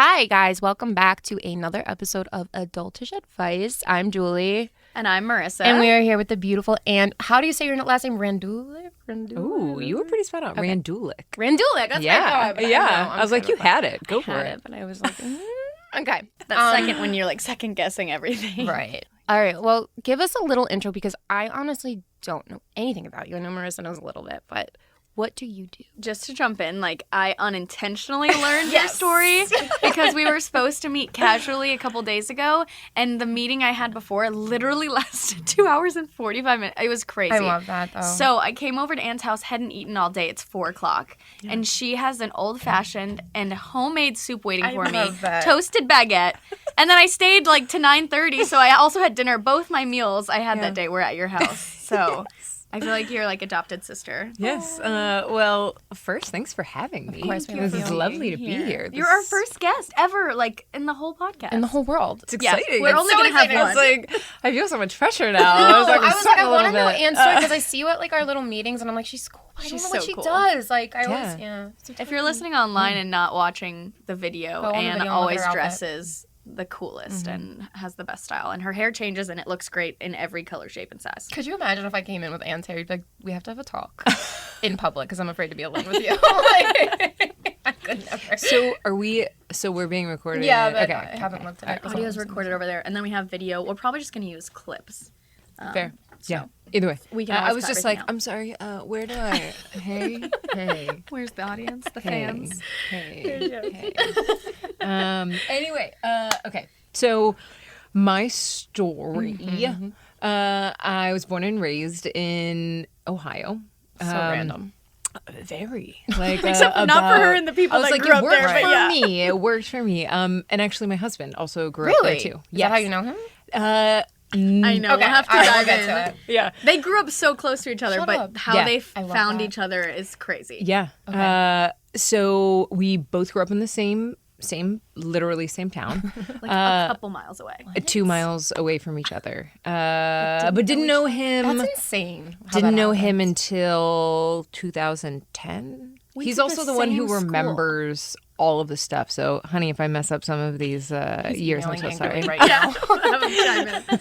Hi, guys. Welcome back to another episode of Adultish Advice. I'm Julie. And I'm Marissa. And we are here with the beautiful Anne. How do you say your last name? Randulic? Ooh, you were pretty spot on. Okay. Randulic. Randulic. That's what I thought. I was like, you had it. Go for it. But I was like, okay. That's second when you're like second guessing everything. Right. All right. Well, give us a little intro because I honestly don't know anything about you. I know Marissa knows a little bit, but what do you do? Just to jump in, like, I unintentionally learned your story because we were supposed to meet casually a couple days ago, and the meeting I had before literally lasted 2 hours and 45 minutes. It was crazy. I love that, though. So I came over to Anne's house, hadn't eaten all day. It's 4 o'clock, and she has an old-fashioned and homemade soup waiting for me, toasted baguette, and then I stayed, like, to 9:30, so I also had dinner. Both my meals I had that day were at your house, so... I feel like you're like adopted sister. Yes. Well, first, thanks for having me. Of course, this is lovely to be here. You're our first guest ever, like in the whole podcast, in the whole world. It's exciting. Yeah, we're only gonna have one. I was like, I feel so much pressure now. I want to know Anne's story because I see you at like our little meetings, and I'm like, she's cool. I don't know what she does. Like, I always, If you're listening online and not watching the video, Anne always dresses the coolest and has the best style, and her hair changes and it looks great in every color, shape, and size. Could you imagine if I came in with Anne's hair? You'd be like, we have to have a talk in public because I'm afraid to be alone with you. Like, I could never. So we're being recorded. Yeah, but okay. I haven't looked at it. Audio is recorded over there, and then we have video. We're probably just going to use clips. Fair. Yeah. Either way, we can. I was just like, I'm sorry. Where do I? Hey. Where's the audience? The fans. Hey. Anyway. Okay. So, my story. I was born and raised in Ohio. So random. Very. Like, except not for her and the people that grew up there. But yeah. It worked for me. And actually, my husband also grew up there too. Is that how you know him? I know. Okay. We'll have to dive in. To it. Yeah. They grew up so close to each other, but how they found each other is crazy. Yeah. Okay. So we both grew up in the literally same town. Like a couple miles away. 2 miles away from each other. But didn't know him. That's insane. Didn't know him until 2010. He's also the one who remembers all of the stuff. So, honey, if I mess up some of these years, I'm so sorry. Right now.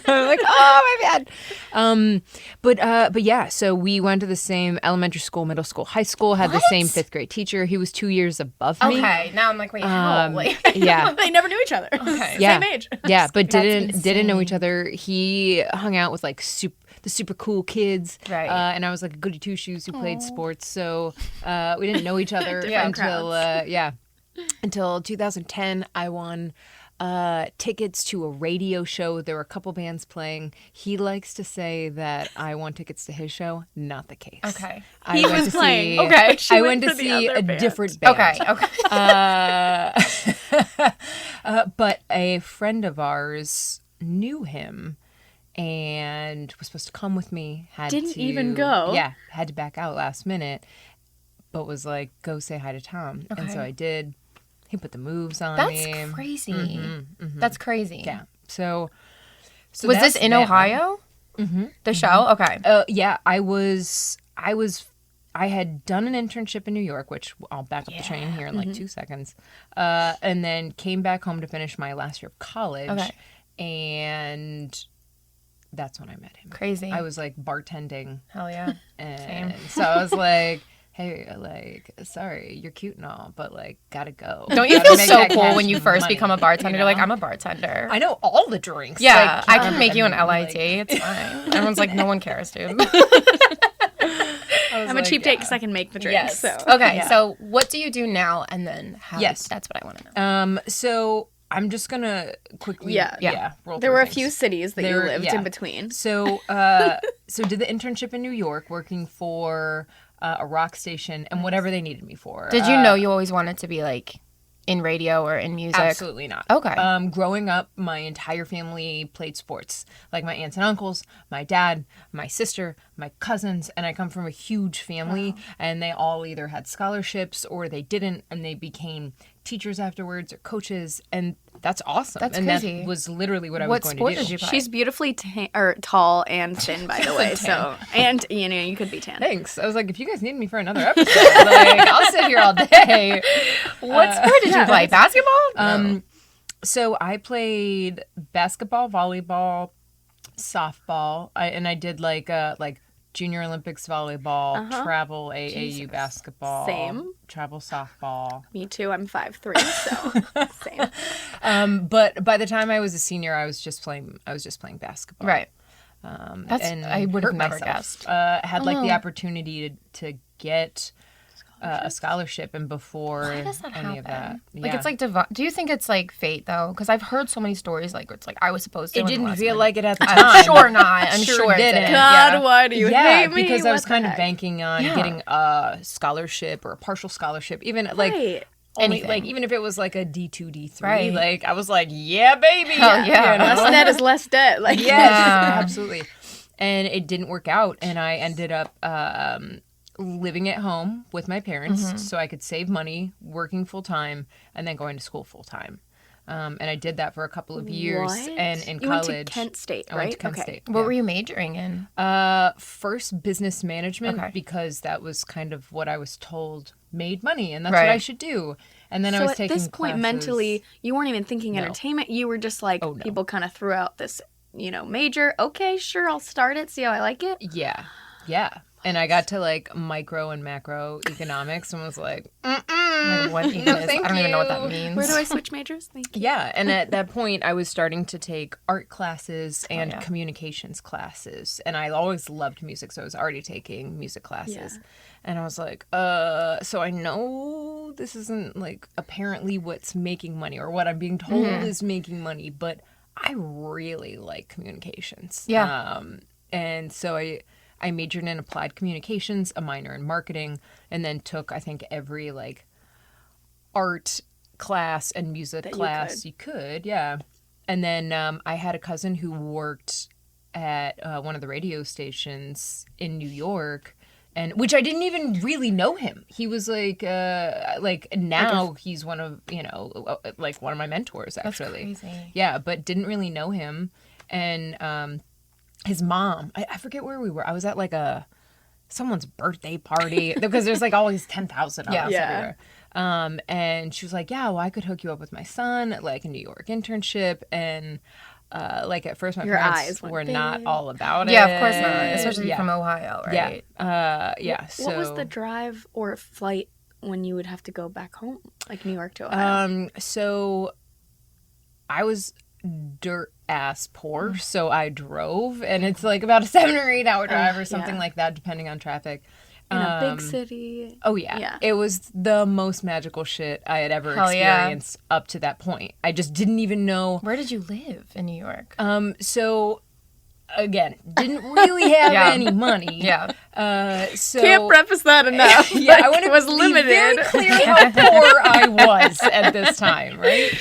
I'm like, oh, my bad. But yeah, so we went to the same elementary school, middle school, high school, had the same 5th grade teacher. He was 2 years above me. Okay, now I'm like, wait, how? Yeah. They never knew each other. Okay. Same age. Yeah, but didn't know each other. He hung out with like the super cool kids. Right. And I was like a goody two-shoes who played sports. So we didn't know each other until 2010. I won tickets to a radio show. There were a couple bands playing. He likes to say that I won tickets to his show. Not the case. Okay. He was playing. Okay. I went to see a different band. Okay. But a friend of ours knew him and was supposed to come with me. Didn't even go. Yeah. Had to back out last minute, but was like, go say hi to Tom. Okay. And so I did. He put the moves on me. That's crazy. That's crazy. Yeah. So was this in Ohio? The show? Okay. Yeah. I had done an internship in New York, which I'll back up the train here in like 2 seconds, and then came back home to finish my last year of college. Okay. And that's when I met him. Crazy. I was like bartending. Hell yeah. And same. So I was like, hey, like, sorry, you're cute and all, but like, gotta go. Don't you feel so cool when you first become a bartender? You're like, I'm a bartender. I know all the drinks. Yeah, like, I can make you an LIT. It's fine. Everyone's like, no one cares, dude. I'm a cheap date because I can make the drinks. Yes. So. Okay, so what do you do now? And then that's what I want to know. So I'm just gonna quickly roll there were things. A few cities that you lived in between. So did the internship in New York, working for a rock station and whatever they needed me for. Did you know you always wanted to be like in radio or in music? Absolutely not. Okay. Growing up, my entire family played sports. Like my aunts and uncles, my dad, my sister, my cousins, and I come from a huge family, and they all either had scholarships or they didn't, and they became teachers afterwards or coaches, and That's awesome. That's and crazy. That was literally what I was going to do. What sport did you play? She's beautifully tall and thin, by the way. So, and you could be tan. Thanks. I was like, if you guys need me for another episode, like, I'll sit here all day. What sport did you play? Basketball? No. So I played basketball, volleyball, softball, and I did like Junior Olympics volleyball, travel AAU basketball, same, travel softball. Me too. I'm 5'3", so same. But by the time I was a senior, I was just playing basketball. Right. And I would have never myself. guessed. Had like the opportunity to get a scholarship, and before Why does that any happen? of that, Like it's like do you think it's like fate though? Because I've heard so many stories like it's like I was supposed to. It didn't feel minute. like it at the time. I'm sure not. I'm sure it didn't. didn't. God, why do you hate me? Because I was What kind the of heck? banking on getting a scholarship or a partial scholarship, even like. Right. Only, Anything. like even if it was like a D2, D3, Right. like I was like, yeah, baby, Hell yeah. you know? Less debt is less debt. Like, Yes, absolutely. And it didn't work out, and I ended up living at home with my parents so I could save money, working full time, and then going to school full time. And I did that for a couple of years. What? And in you college, went to Kent State, right? I went to Kent State. What were you majoring in? First, business management, Okay. because that was kind of what I was told made money, and that's Right. what I should do. And then I So was at taking this point, classes. mentally, you weren't even thinking entertainment. You were just like, Oh, no. people kind of threw out this, major. Okay, sure, I'll start it, see how I like it. Yeah. And I got to like micro and macro economics and was like, Like, what even is? thank I don't even know what you. that means. Where do I switch majors? Thank you. yeah. And at that point, I was starting to take art classes and yeah. communications classes. And I always loved music, so I was already taking music classes. Yeah. And I was like, so I know this isn't like apparently what's making money or what I'm being told is making money, but I really like communications. Yeah. And so I majored in applied communications, a minor in marketing, and then took, I think, every like art class and music That class you could. Yeah. And then I had a cousin who worked at one of the radio stations in New York, and which I didn't even really know him. He was like now he's one of, like one of my mentors, actually. That's crazy. Yeah, but didn't really know him. And his mom, I forget where we were. I was at like someone's birthday party because there's like always 10,000 of us everywhere. And she was like, yeah, well, I could hook you up with my son at like a New York internship. And like at first my Your parents eyes went were big. not all about it. Yeah, of course not. Especially from Ohio, right? Yeah. So What was the drive or flight when you would have to go back home, like New York to Ohio? So I was dirt ass poor, so I drove, and it's like about a 7 or 8 hour drive or something like that, depending on traffic. In a big city. Oh yeah. It was the most magical shit I had ever experienced up to that point. I just didn't even know. Where did you live in New York? So again, didn't really have any money. So Can't preface that enough. yeah, Like, I want to was be limited. very clear how poor I was at this time, right?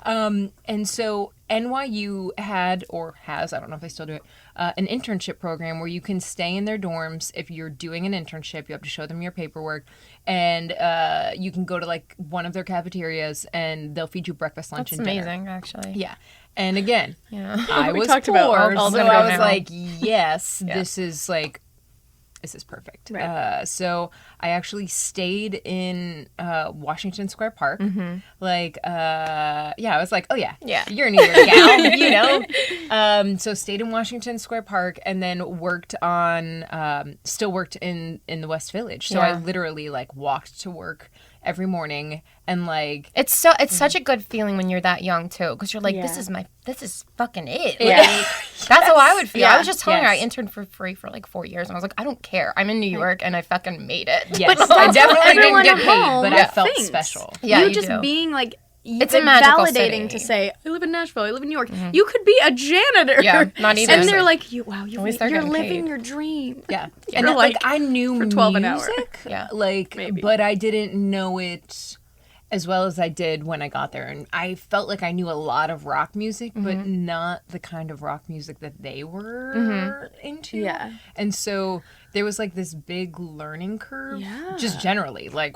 And so NYU had, or has, I don't know if they still do it, an internship program where you can stay in their dorms. If you're doing an internship, you have to show them your paperwork, and you can go to like one of their cafeterias and they'll feed you breakfast, lunch, That's and dinner. amazing, actually. Yeah. And again, Yeah. I We was talked poor, about all so the I was now. like, yes, this is perfect. Right. So I actually stayed in Washington Square Park. Like, I was like, oh yeah, you're a New York gal, So stayed in Washington Square Park, and then still worked in the West Village. So I literally like walked to work every morning, and like It's such a good feeling when you're that young too, because you're like, this is fucking it. Yeah. Like, that's how I would feel. I was just telling her I Yes. interned for free for like 4 years, and I was like, I don't care. I'm in New York, and I fucking made it. yes, But I that's definitely what didn't everyone get at paid, home but I felt thinks. special. Yeah, you you just do. being like, It's a magical validating city. to say, I live in Nashville, I live in New York. You could be a janitor. Yeah, not even. And they're like, you're least they're getting living paid. your dream. Yeah. You're And like, I knew for 12 an hour. music, Yeah. like, Maybe. but I didn't know it as well as I did when I got there. And I felt like I knew a lot of rock music, but not the kind of rock music that they were into. Yeah. And so there was like this big learning curve, just generally, like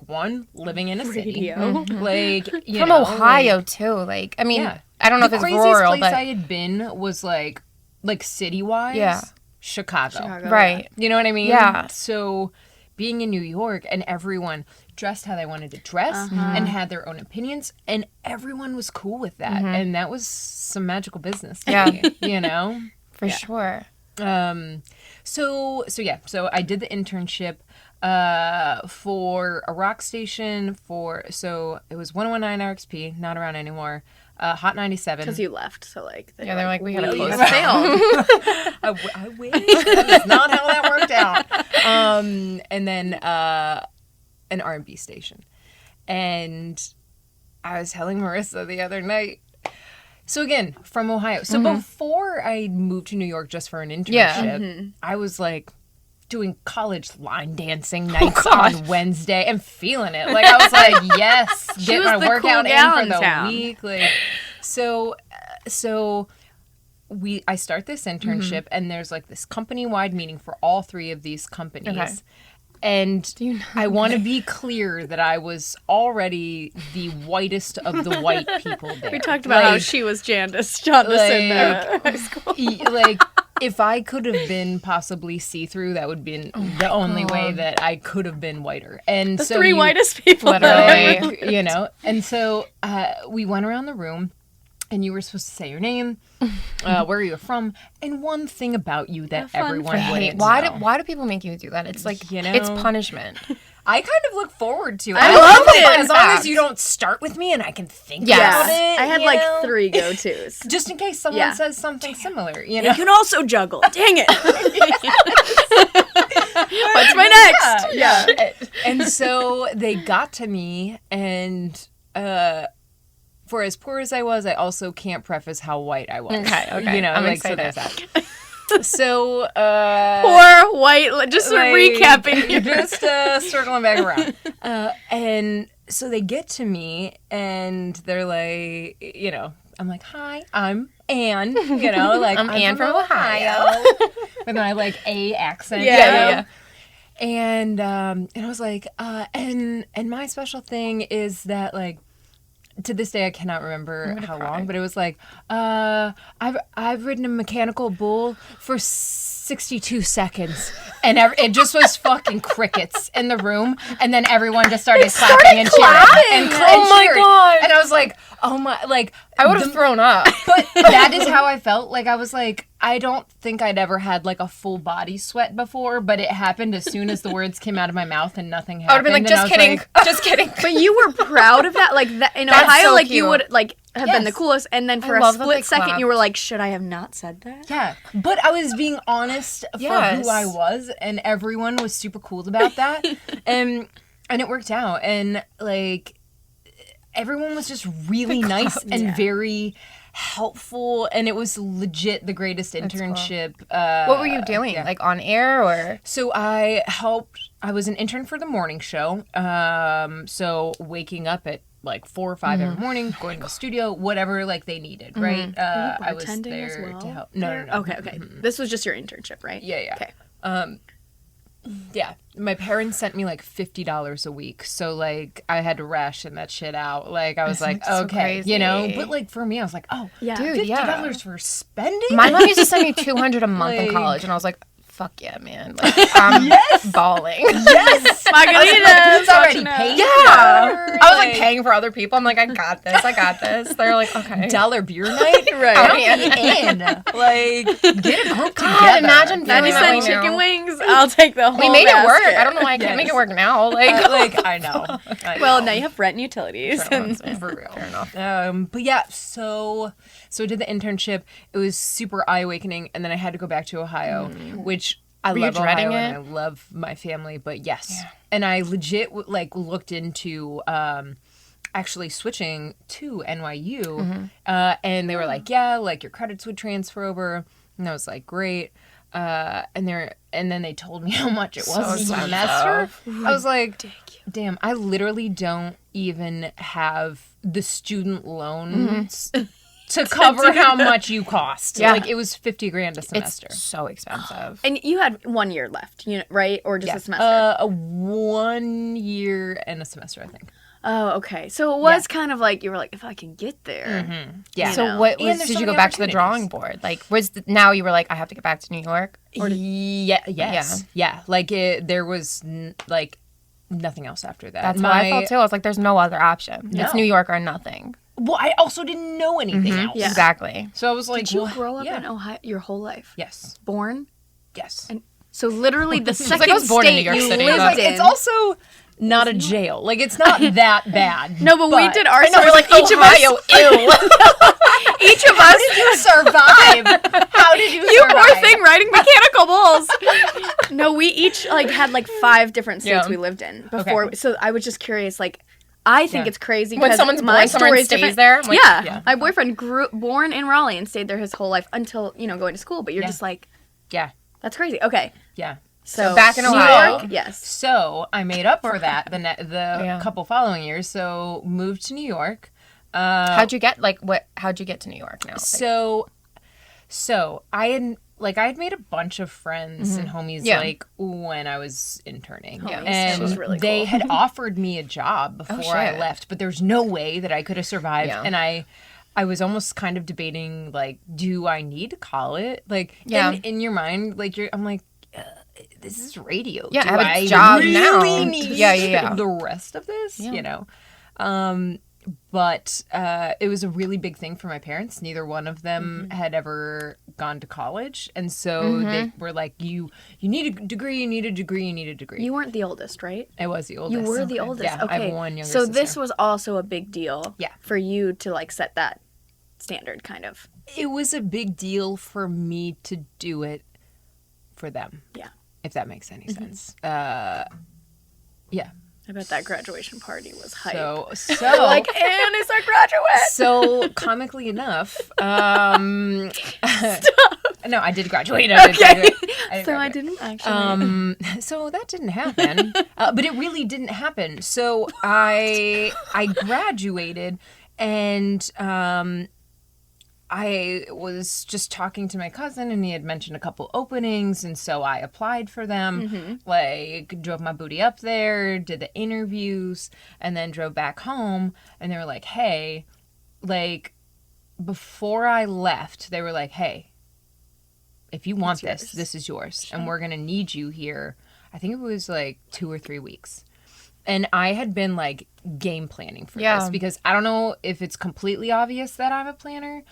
living in a city, Radio. like, From Ohio too. Like, I mean, I don't know if it's rural. The craziest place but... I had been was like city-wise. Yeah. Chicago. Right. You know what I mean? Yeah. So being in New York and everyone dressed how they wanted to dress and had their own opinions, and everyone was cool with that. And that was some magical business to me, you know? For sure. So I did the internship for a rock station so it was 119 RXP, not around anymore. Hot 97. Because you left, so like... They're like, we gotta close failed. I wish. That is not how that worked out. And then an R&B station. And I was telling Marissa the other night, so again, from Ohio. So before I moved to New York just for an internship, I was like doing college line dancing nights on Wednesday and feeling it. Like I was like, yes, get my workout in for the week. Like, so I start this internship and there's like this company-wide meeting for all three of these companies. Okay. And I want to be clear that I was already the whitest of the white people there. We talked about how she was Jaundice in high school. Like, if I could have been possibly see-through, that would be the only way that I could have been whiter. And the so three whitest people. Like, you know. And so we went around the room, and you were supposed to say your name, where you were from, and one thing about you that everyone wouldn't know. Why do people make you do that? It's like, you know, it's punishment. I kind of look forward to it. I love it. As long as you don't start with me and I can think about it. I had like 3 go-tos. Just in case someone says something similar, you know? You can also juggle. Dang it. What's my next? Yeah. And so they got to me, and for as poor as I was, I also can't preface how white I was. Okay. You know, I'm like, excited. so there's that. So, poor white, just like, recapping. Just circling back around. And so they get to me and they're like, you know, I'm like, hi, I'm Anne, you know, like I'm Anne from Ohio. With my like A accent. Yeah. And I was like, and my special thing is that like, to this day, I cannot remember how long, but it was like, I've ridden a mechanical bull for 62 seconds, and it just was fucking crickets in the room, and then everyone just started clapping and cheering. Oh my god! And I was like, oh my, like I would have thrown up. But that is how I felt. Like I was like, I don't think I'd ever had like a full body sweat before, but it happened as soon as the words came out of my mouth and nothing happened. I would have been like, just kidding, just kidding. But you were proud of that, like that in Ohio, so like cute. you would like have been the coolest, and then for a split second, you were like, should I have not said that? Yeah, but I was being honest for who I was, and everyone was super cool about that, and it worked out, and like everyone was just really nice and very helpful, and it was legit the greatest internship. Cool. What were you doing? Like on air or? So I was an intern for the morning show. So waking up at like 4 or 5 every morning, going to the studio, whatever like they needed, right? I was there to help. No. Okay. This was just your internship, right? Yeah. Okay. Yeah, my parents sent me like $50 a week, so like I had to ration that shit out. Like I was like, okay, you know. But like for me, I was like, oh, yeah, dude, $50 for spending. My mom used to send me $200 a month in college, and I was like, fuck yeah, man. Like, I'm bawling. Yes, Margaritas. Already paid. Yeah, I was like paying for other people. I'm like, I got this. They're like, okay. $1 beer night, right? In like get a group God, together. Imagine that. We sent chicken wings. I'll take the whole. We made basket. it work. I don't know why I can't make it work now. Like, I know. Well, now you have rent and utilities. For real. Fair enough. But yeah, so I did the internship. It was super eye-awakening, and then I had to go back to Ohio, which I love Ohio and I love my family, but yes. Yeah. And I legit like looked into actually switching to NYU, and they were like, yeah, like your credits would transfer over, and I was like, great. And then they told me how much it was a semester. I was like, damn, I literally don't even have the student loans to cover how much you cost. Yeah. Like it was $50,000 a semester. It's so expensive. And you had 1 year left, right? Or just a semester? 1 year and a semester, I think. Oh, okay. So it was kind of like, you were like, if I can get there. Mm-hmm. Yeah. So what was, did you go back to the drawing board? Like, now you were like, I have to get back to New York? Yeah. Like, there was, like, nothing else after that. That's what I felt, too. I was like, there's no other option. No. It's New York or nothing. Well, I also didn't know anything else. Yeah. Exactly. So I was like, did you grow up in Ohio your whole life? Yes. Born? Yes. And so literally the second like I was born in New York City. It's also not a jail. Like, it's not that bad. No, but we did our I know, we're like, each Ohio, of us. Ew. Each of us. How did you survive? How did you survive? You poor thing riding mechanical bulls. No, we each like had like 5 different states we lived in before. Okay. So I was just curious, like, I think it's crazy when someone's born somewhere and stays there. Like, my boyfriend born in Raleigh and stayed there his whole life until, going to school. But you're just like, that's crazy. Okay, So back in Ohio, New York, yes. So I made up for that the couple following years. So moved to New York. How'd you get to New York now? So I had made a bunch of friends and homies like when I was interning. Yeah. And was really cool. They had offered me a job before I left, but there's no way that I could have survived. Yeah. And I was almost kind of debating, like, do I need to call it? Like, in your mind, like, I'm like, this is radio. Yeah, do I have a job really now. Need the rest of this? Yeah. But it was a really big thing for my parents. Neither one of them had ever gone to college. And so they were like, you need a degree, you need a degree, you need a degree. You weren't the oldest, right? I was the oldest. You were the oldest. Yeah, okay. I have one younger sister. So this was also a big deal for you to, like, set that standard, kind of. It was a big deal for me to do it for them. Yeah. If that makes any sense. Yeah. I bet that graduation party was hype. So like, Anne is our graduate. So comically enough, Stop. No, I did graduate. I didn't actually. So that didn't happen, but it really didn't happen. So I graduated, and I was just talking to my cousin, and he had mentioned a couple openings, and so I applied for them, like, drove my booty up there, did the interviews, and then drove back home, and they were like, hey, like, before I left, they were like, hey, if you want this is yours, and we're going to need you here. I think it was, like, 2 or 3 weeks. And I had been, like, game planning for this because I don't know if it's completely obvious that I'm a planner,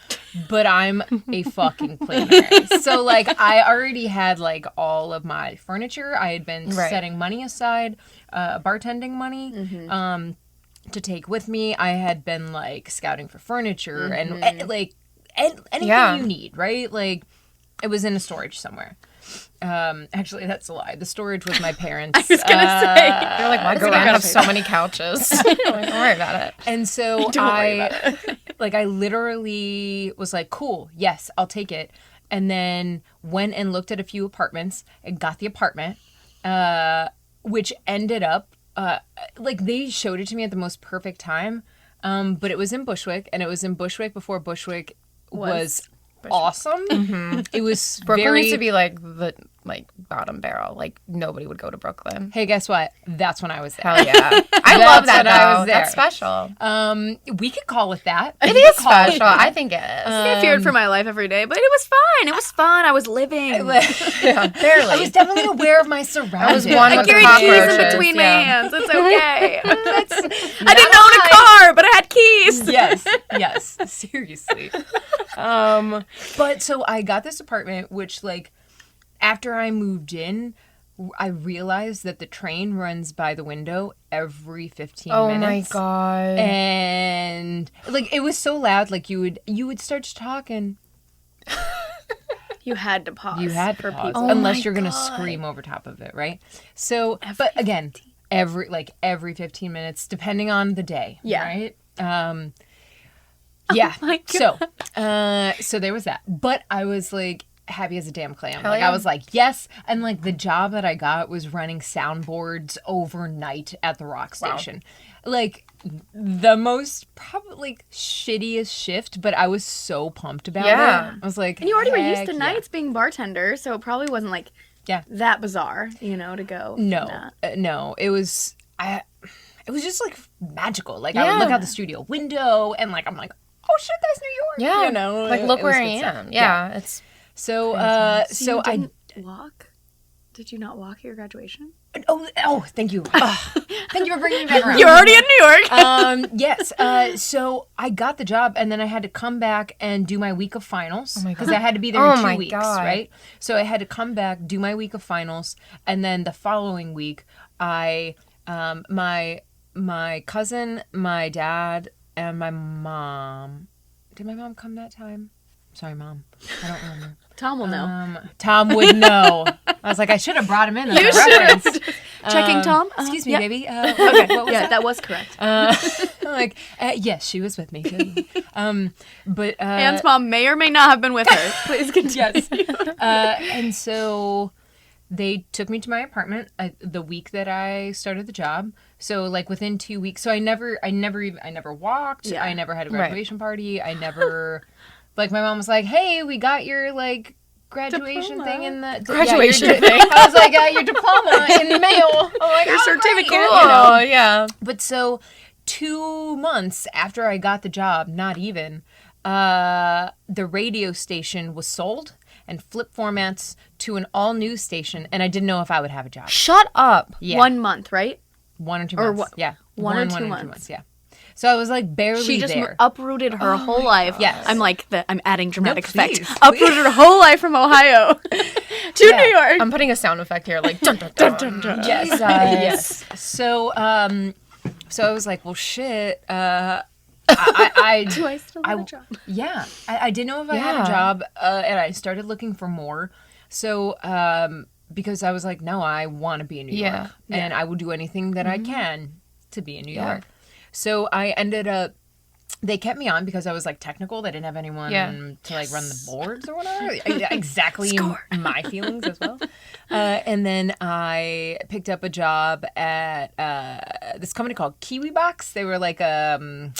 but I'm a fucking planner. So, like, I already had, like, all of my furniture. I had been setting money aside, bartending money, to take with me. I had been, like, scouting for furniture and anything you need, right? Like, it was in a storage somewhere. Actually, that's a lie. The storage was my parents. I was gonna say. They're like, my garage have so many couches. Like, don't worry about it. And so I literally was like, cool, yes, I'll take it. And then went and looked at a few apartments and got the apartment, which ended up, like, they showed it to me at the most perfect time. But it was in Bushwick, and it was in Bushwick before Bushwick was awesome. It was Brooklyn used to be like the bottom barrel. Like, nobody would go to Brooklyn. Hey, guess what? That's when I was there. Hell yeah. I love that though. I was there. That's special. We could call it that. It is special. I think it is. I feared for my life every day, but it was fine. It was fun. I was living. Yeah, barely. I was definitely aware of my surroundings. I carried keys in between my hands. It's okay. I didn't own a car, but I had keys. Yes. Seriously. But so I got this apartment, which, like, after I moved in, I realized that the train runs by the window every 15 minutes. Oh my God. And, like, it was so loud, like, you would start to talk and you had to pause. You had to pause, unless you're going to scream over top of it, right? So, but again, every 15 minutes, depending on the day, right? Yeah. Oh my God. So there was that. But I was, like, happy as a damn clam. Hell like, yeah. I was like, yes. And, like, the job that I got was running soundboards overnight at the rock station. Wow. Like, the most probably shittiest shift, but I was so pumped about it. I was like, and you already were used to nights being bartender, so it probably wasn't, like, that bizarre, to go. No, no. It was... it was just like magical. Like I would look out the studio window and like I'm like, oh shit, that's New York. Yeah, you know, like look where I am. Yeah, it's so I walk. Did you not walk at your graduation? Oh, thank you. Thank you for bringing me back around. You're already in New York. Yes. So I got the job, and then I had to come back and do my week of finals because I had to be there in 2 weeks, right? So I had to come back, do my week of finals, and then the following week, my cousin, my dad, and my mom. Did my mom come that time? Sorry, Mom. I don't remember. Tom will know. Tom would know. I was like, I should have brought him in. You should have. Checking Tom. Excuse me, baby. Okay. What was that? That was correct. Yes, she was with me. But Anne's mom may or may not have been with her. Please continue. Yes. And so they took me to my apartment the week that I started the job. So like within 2 weeks. So I never walked. Yeah. I never had a graduation party. I never. Like, my mom was like, hey, we got your, like, graduation thing in the... Graduation thing. I was like, your diploma in the mail. I'm like, your certificate. Cool. Oh, yeah. But so, 2 months after I got the job, not even, the radio station was sold and flip formats to an all-new station, and I didn't know if I would have a job. Shut up. Yeah. 1 month, right? 1 or 2 months. Yeah. One or two months. Yeah. So I was like barely She just there. uprooted her whole life. Yes. I'm like, I'm adding dramatic effect. Please. Uprooted her whole life from Ohio to New York. I'm putting a sound effect here, like dun dun dun dun dun. Yes. Yes. So I was like, well, shit. Do I still have a job? Yeah. I didn't know if I had a job, and I started looking for more. So because I was like, no, I want to be in New York, and I will do anything that I can to be in New York. So I ended up, they kept me on because I was like technical. They didn't have anyone to like run the boards or whatever. Exactly my feelings as well. And then I picked up a job at this company called Kiwi Box. They were like an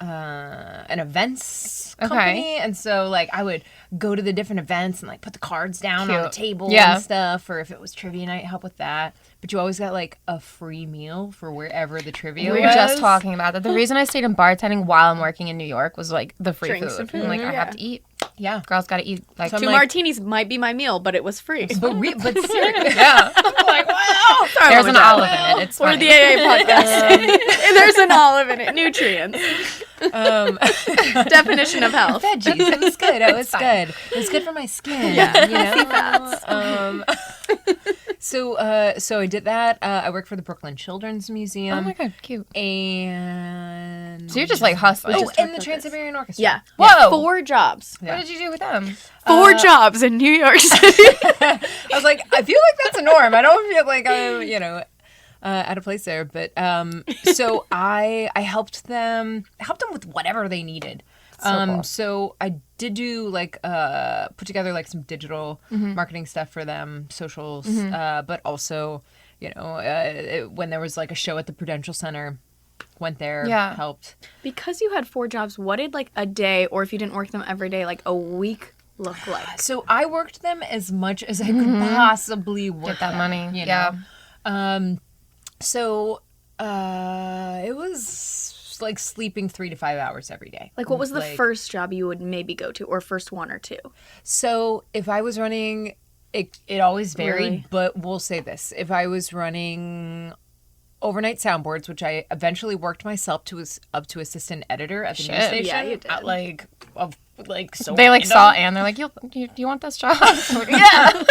events company, and so like I would go to the different events and like put the cards down on the table and stuff, or if it was trivia night, help with that. But you always got like a free meal for wherever the trivia was. We were just talking about that. The reason I stayed in bartending while I'm working in New York was like the free Drinks food. and food. I'm like, I have to eat. Yeah, girls got to eat. Like so 2 martinis might be my meal, but it was free. But seriously, I'm like, wow. There's an olive in it. It's for funny. the AA podcast. There's an olive in it. Nutrients. Definition of health. Veggies. It was good. It was good. It was good for my skin. Yeah, you know? So I did that. I worked for the Brooklyn Children's Museum. Oh my god, cute. And so you're just like hustling. Oh, and the Trans-Siberian Orchestra. Yeah. Whoa. 4 jobs. What did you do with them? 4 jobs in New York City. I was like, I feel like that's a norm. I don't feel like I'm, out of place there. But so I helped them with whatever they needed. Cool. So I did do like put together like some digital marketing stuff for them, socials, but also, when there was like a show at the Prudential Center, went there, helped. Because you had 4 jobs, what did like a day, or if you didn't work them every day, like a week look like? So I worked them as much as I could possibly work. Get that money. You know? So it was like sleeping 3 to 5 hours every day. Like, what was the first job you would maybe go to, or first 1 or 2? So if I was running, it always varied, Really? but we'll say this. If I was running overnight soundboards, which I eventually worked myself up to assistant editor at the news station. Yeah, you did. So they like random. saw Anne. They're like, you want this job? Yeah.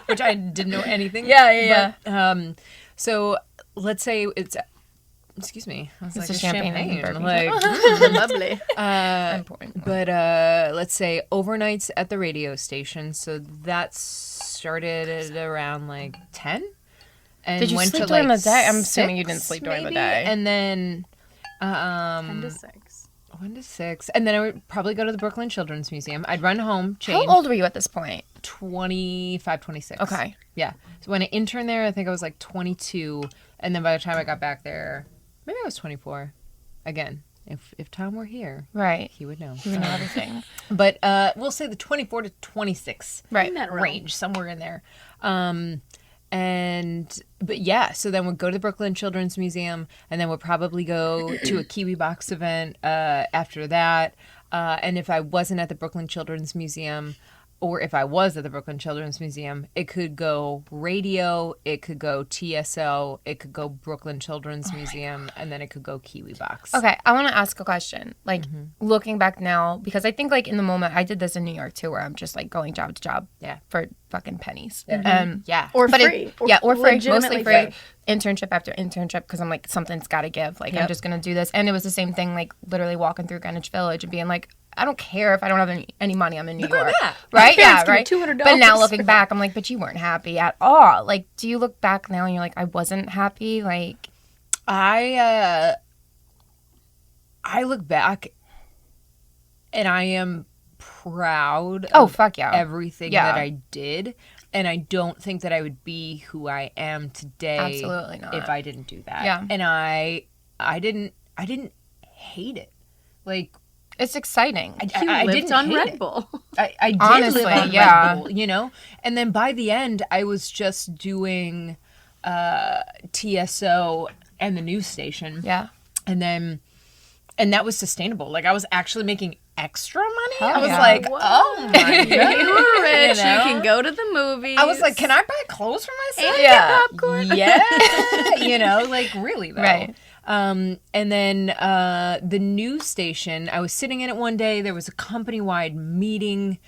Which I didn't know anything. Yeah. But, so let's say it's... Excuse me. It's like a champagne. Like, Lovely. But let's say overnights at the radio station. So that started at around like 10. And did you went sleep to during like the day? I'm 6, assuming you didn't sleep during the day. And then 10 to 6. 1 to 6. And then I would probably go to the Brooklyn Children's Museum. I'd run home, change. How old were you at this point? 25, 26. Okay. Yeah. So when I interned there, I think I was like 22. And then by the time I got back there, maybe I was 24. Again, if Tom were here, right, he would know. He would know everything. But we'll say the 24 to 26 right range, somewhere in there. But yeah, so then we'd go to the Brooklyn Children's Museum, and then we'd probably go to a Kiwi Box event after that. And if I wasn't at the Brooklyn Children's Museum, or if I was at the Brooklyn Children's Museum, it could go radio, it could go TSO, it could go Brooklyn Children's Museum, and then it could go Kiwi Box. Okay, I want to ask a question. Like, looking back now, because I think, like, in the moment, I did this in New York, too, where I'm just, like, going job to job for fucking pennies. Yeah. Or free. Or free. Mostly free. free. Internship after internship, because I'm like, something's got to give. Like, I'm just going to do this. And it was the same thing, like, literally walking through Greenwich Village and being like, I don't care if I don't have any money. I'm in New York. Right? Yeah, right? $200. But now looking back, I'm like, but you weren't happy at all. Like, do you look back now and you're like, I wasn't happy? Like, I look back and I am proud of fuck yeah. everything that I did. And I don't think that I would be who I am today. Absolutely not. If I didn't do that. Yeah. And I didn't hate it. Like, it's exciting. I lived didn't on hate Red it. Bull. I did Honestly, live on yeah. Red Bull, you know? And then by the end, I was just doing TSO and the news station. Yeah. And that was sustainable. Like, I was actually making extra money. Hell I was yeah. like, Whoa. oh my God. You're rich. You know? You can go to the movies. I was like, can I buy clothes for myself? And get popcorn. Yeah. You know, like, really, though. Right. And then the news station, I was sitting in it one day. There was a company-wide meeting,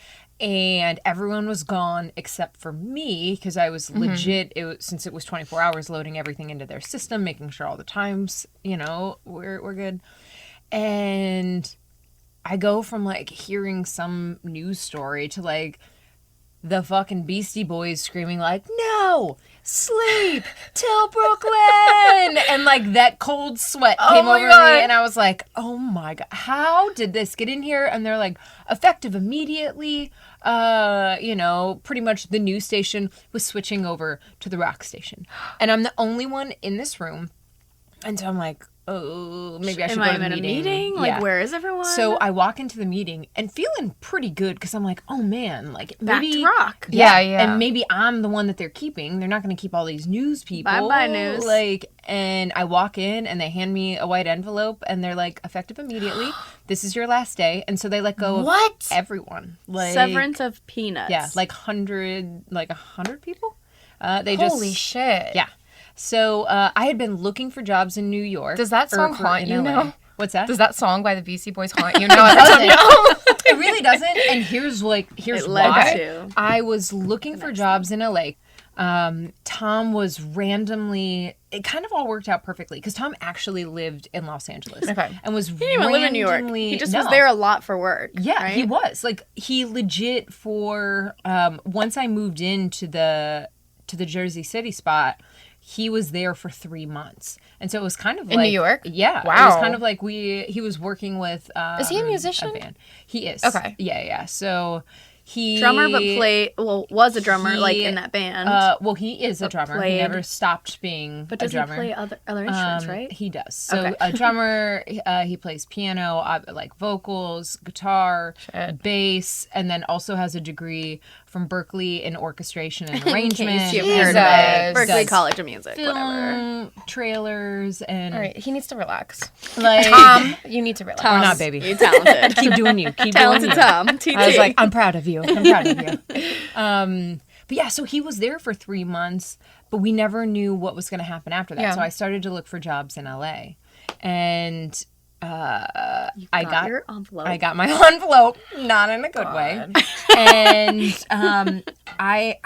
and everyone was gone except for me, because I was legit, since it was 24 hours, loading everything into their system, making sure all the times, you know, we're good. And I go from, like, hearing some news story to, like, the fucking Beastie Boys screaming, like, no, sleep till Brooklyn. And, like, that cold sweat came over me. And I was like, oh, my God, how did this get in here? And they're like, effective immediately. You know, pretty much the news station was switching over to the rock station. And I'm the only one in this room. And so I'm like, oh, maybe I should go to the meeting. Am I in a meeting? Like, where is everyone? So I walk into the meeting and feeling pretty good, because I'm like, oh man, like, maybe back to rock. Yeah. And maybe I'm the one that they're keeping. They're not going to keep all these news people. Bye news. Like, and I walk in and they hand me a white envelope and they're like, effective immediately. This is your last day. And so they let go of everyone. Like, severance of peanuts. Yeah, like 100 people. Holy shit. Yeah. So I had been looking for jobs in New York. Does that song haunt you now? What's that? Does that song by the Beastie Boys haunt you now? It really doesn't. And here's why. I was looking for jobs in LA. Tom was randomly. It kind of all worked out perfectly, because Tom actually lived in Los Angeles. Okay. And was he didn't even live in New York. He just was there a lot for work. Yeah, right? He was. Like, he legit for once I moved into the Jersey City spot, he was there for 3 months. And so it was kind of like... In New York? Yeah. Wow. It was kind of like he was working with... is he a musician? A band. He is. Okay. Yeah. So he... Drummer, but was a drummer, like, in that band. Well, he is a drummer. He never stopped being But does a drummer. he play other instruments, right? He does. So Okay. a drummer, he plays piano, like vocals, guitar, bass, and then also has a degree from Berkeley in orchestration and arrangement. In case you've heard of it. Berkeley College of Music, whatever. Trailers, and... All right, he needs to relax. Like, Tom, you need to relax. We're not, baby. You're talented. Keep doing you. Keep Talented doing you. Tom. TT. I was like, I'm proud of you. I'm proud of you. But yeah, so he was there for 3 months, but we never knew what was going to happen after that. Yeah. So I started to look for jobs in LA. And I your envelope. I got my envelope, not in a good way. And I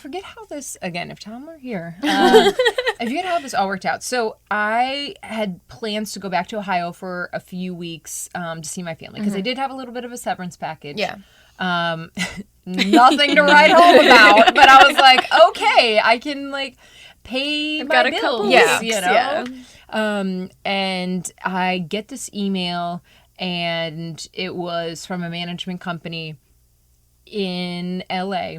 forget how this, again, if Tom were here, I forget how this all worked out. So I had plans to go back to Ohio for a few weeks to see my family, because I did have a little bit of a severance package. Yeah. Nothing to write home about, but I was like, okay, I can, like, pay I've my got a bills, couple weeks, you know? Yeah. And I get this email, and it was from a management company in LA,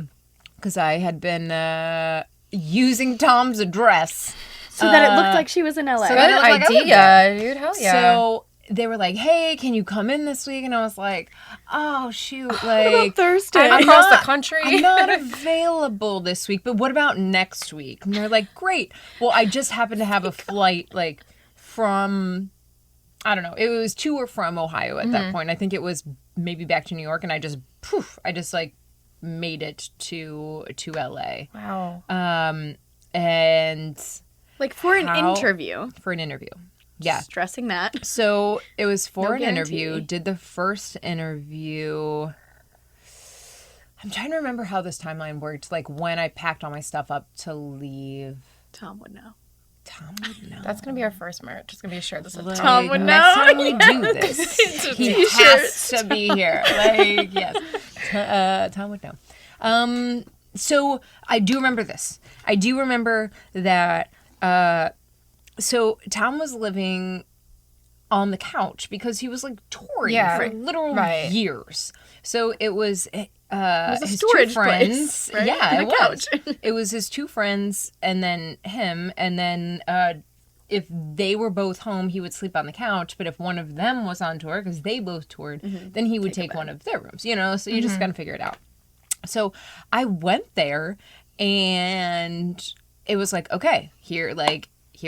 because I had been using Tom's address. So that it looked like she was in LA. So good idea, dude. Hell yeah. So they were like, hey, can you come in this week? And I was like, oh, shoot. Like, Thursday. Across the country. I'm not available this week, but what about next week? And they're like, great. Well, I just happened to have a flight, like, from, I don't know, it was to or from Ohio at that point. I think it was maybe back to New York, and I just like, made it to LA. Wow. And... Like, for an interview. For an interview. Yeah. Stressing that. So it was for an guarantee. interview. Did the first interview. I'm trying to remember how this timeline worked. Like when I packed all my stuff up to leave. Tom would know. That's going to be our first merch. It's going to be a shirt that says Tom would know. Next time we do this, he has to be here. Like, yes. Tom would know. So I do remember this. I do remember that... So Tom was living on the couch because he was like touring for literal years. So it was his storage two friends. Place, right? Yeah, it was. It was his two friends and then him. And then if they were both home, he would sleep on the couch. But if one of them was on tour, because they both toured, then he would take one of their rooms. You know, so you just got to figure it out. So I went there and it was like, okay, here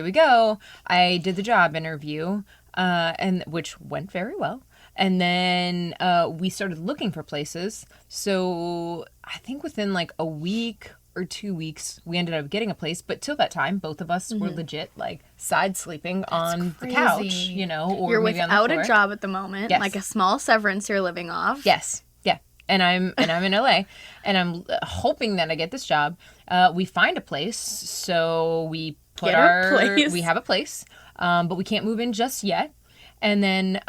we go. I did the job interview, and which went very well. And then we started looking for places. So I think within like a week or 2 weeks, we ended up getting a place. But till that time, both of us were legit like side sleeping on the couch, you know, or you're maybe on the without floor. A job at the moment, like a small severance you're living off. Yes. Yeah. And I'm in LA, and I'm hoping that I get this job. We find a place, so we we have a place, but we can't move in just yet. And then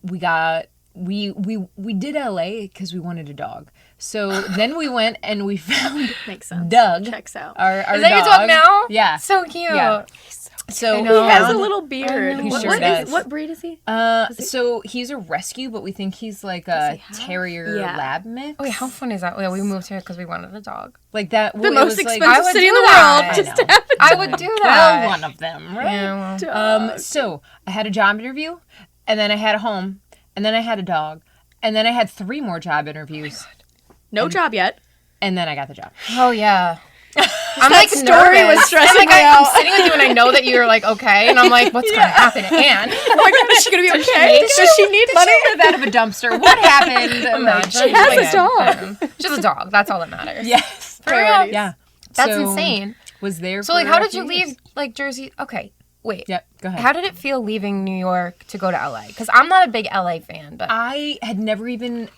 we did LA because we wanted a dog. So then we went and we found Makes sense. Doug. Checks out. Our Is that your dog now? Yeah. So cute. Yeah. So he has a little beard. He sure does. What breed is he? So he's a rescue, but we think he's like a terrier lab mix. Wait, how fun is that? Yeah, we moved here because we wanted a dog. Like that. The most expensive I would city in do the that. world. Just to have a I would do that. Well, one of them, right? Yeah, well. So I had a job interview, and then I had a home, and then I had a dog, and then I had 3 more job interviews. No job yet. And then I got the job. Oh yeah. I'm that like story nervous. was stressing me I'm sitting with you and I know that you're like okay, and I'm like, what's gonna happen to Anne? Oh my god, is she gonna be okay? Does she need money? She live out of a dumpster. What happened? She has a dog. Just a dog. That's all that matters. Yes. For real. Yeah. That's So, insane. Was there? So like, how did you leave like Jersey? Okay. Wait. Yep. Go ahead. How did it feel leaving New York to go to LA? Because I'm not a big LA fan, but I had never even.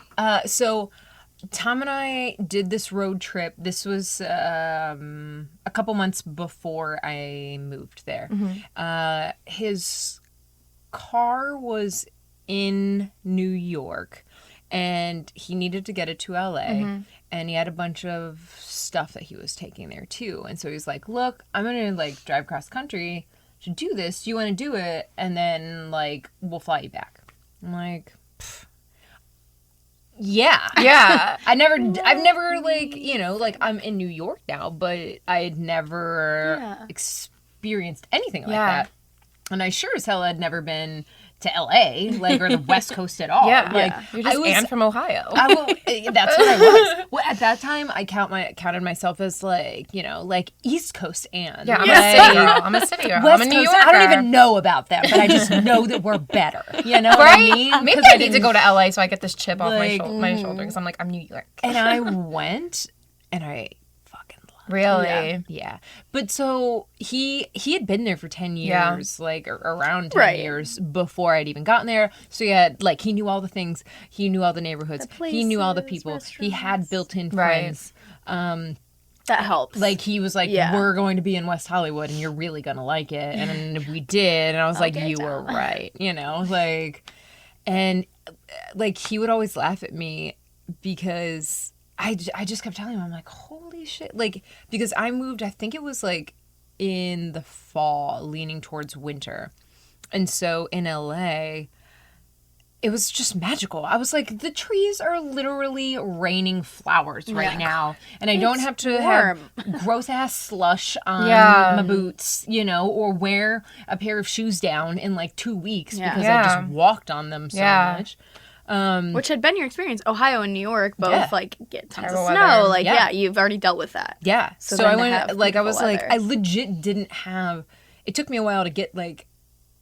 So Tom and I did this road trip. This was a couple months before I moved there. His car was in New York, and he needed to get it to LA, and he had a bunch of stuff that he was taking there too. And so he's like, "Look, I'm gonna like drive cross country to do this. Do you want to do it? And then like we'll fly you back." I'm like, yeah. I've never like, you know, like I'm in New York now, but I had never experienced anything like that. And I sure as hell had never been to LA, like, or the West Coast at all. Yeah. Like, You're just Anne from Ohio. That's what I was. Well, at that time, I counted myself as, like, you know, like, East Coast Anne. Yeah, I'm a city girl. I'm a city girl. West I'm a New Coast, Yorker. I don't even know about them, but I just know that we're better. You know what I mean? Maybe I need to go to LA so I get this chip off my shoulder, because I'm like, I'm New York. And I went, and I fucking loved it. Really? Yeah. But so he had been there for 10 years, like around 10 years before I'd even gotten there. So he had, like, he knew all the things. He knew all the neighborhoods. He knew all the people. He had built-in friends. That helps. Like, he was like, we're going to be in West Hollywood, and you're really going to like it. And we did. And I was like, you were right. You know, like, and, like, he would always laugh at me because I just kept telling him, I'm like, holy shit. Like, because I moved, I think it was, like, in the fall, leaning towards winter. And so in LA, it was just magical. I was like, the trees are literally raining flowers right now. And I don't have to have gross ass slush on my boots, you know, or wear a pair of shoes down in like 2 weeks because I just walked on them so much. Which had been your experience. Ohio and New York both like get tons of snow. Like, you've already dealt with that. Yeah. So I went, like, I was like, I legit didn't have, it took me a while to get like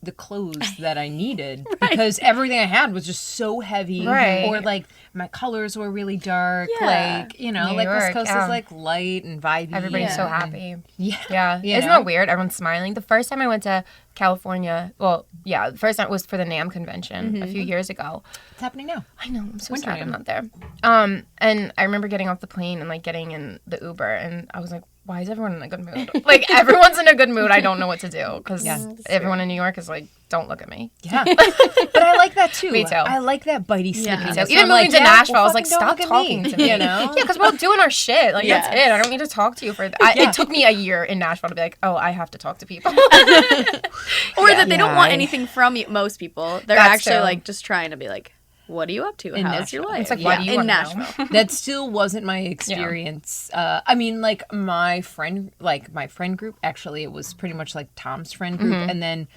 the clothes that I needed because everything I had was just so heavy, or like my colors were really dark, like, you know, New like York, West Coast is like light and vibey. Everybody's so happy. Yeah. Isn't that weird? Everyone's smiling. The first time I went to California, the first time was for the NAMM convention a few years ago. It's happening now. I know, I'm so sad I'm not there. And I remember getting off the plane and like getting in the Uber, and I was like, why is everyone in a good mood? Like, everyone's in a good mood. I don't know what to do because everyone in New York is like, don't look at me. Yeah. But I like that too. Me too. I like that bitey snippy. So even moving to Nashville, I was like, stop talking to me. You know? Yeah, because we're all doing our shit. Like, that's it. I don't need to talk to you for that. It took me a year in Nashville to be like, oh, I have to talk to people. Or that they don't want anything from you. Most people. They're actually like just trying to be like, what are you up to? How's your life? It's like, why do you in Nashville? That still wasn't my experience. I mean, like my friend group, actually, it was pretty much like Tom's friend group. And then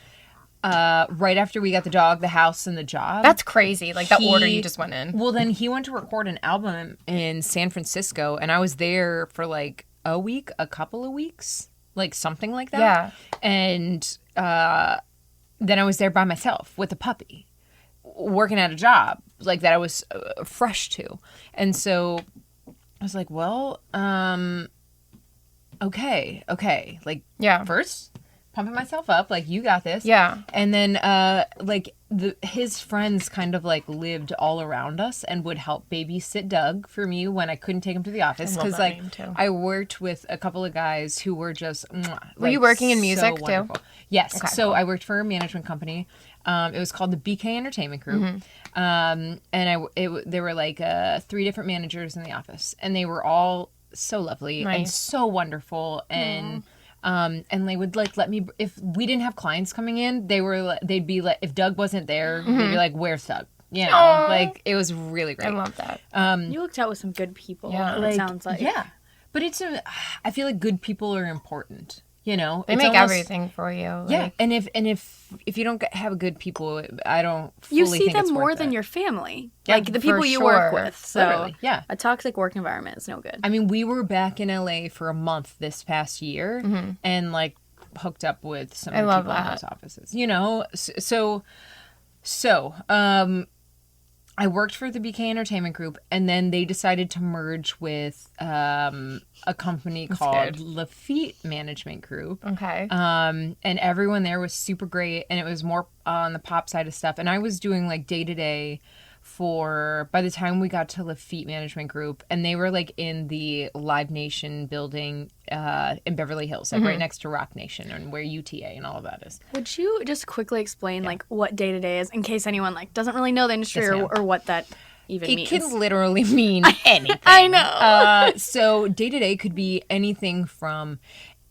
right after we got the dog, the house, and the job. That's crazy. Like the order you just went in. Well, then he went to record an album in San Francisco, and I was there for like a couple of weeks, like something like that. Yeah. And then I was there by myself with a puppy, working at a job like that I was fresh to. And so I was like, well, okay. Like, first pumping myself up, like, you got this. Yeah. And then like his friends kind of like lived all around us and would help babysit Doug for me when I couldn't take him to the office, because like I worked with a couple of guys who were just were you working in music too? Yes. Okay, so I worked for a management company. It was called the BK Entertainment Group. And there were like 3 different managers in the office, and they were all so lovely and so wonderful. And they would like let me, if we didn't have clients coming in, they'd be like, if Doug wasn't there, they'd be like, where's Doug? You know, like, it was really great. I love that. You looked out with some good people. Yeah, it sounds like. Yeah, but I feel like good people are important. You know, they make everything for you. Yeah, like, and if you don't have good people, I don't fully think it's worth it. You see them more than your family, like the people you work with. So literally, a toxic work environment is no good. I mean, we were back in LA for a month this past year, and like hooked up with some of the people in those offices. You know, so I worked for the BK Entertainment Group, and then they decided to merge with a company called Lafitte Management Group. Okay. And everyone there was super great, and it was more on the pop side of stuff. And I was doing like day-to-day by the time we got to Lafitte Management Group, and they were like in the Live Nation building in Beverly Hills, like right next to Rock Nation, and where UTA and all of that is. Would you just quickly explain like what day to day is, in case anyone like doesn't really know the industry or what that even means? It can literally mean anything. I know. So day to day could be anything from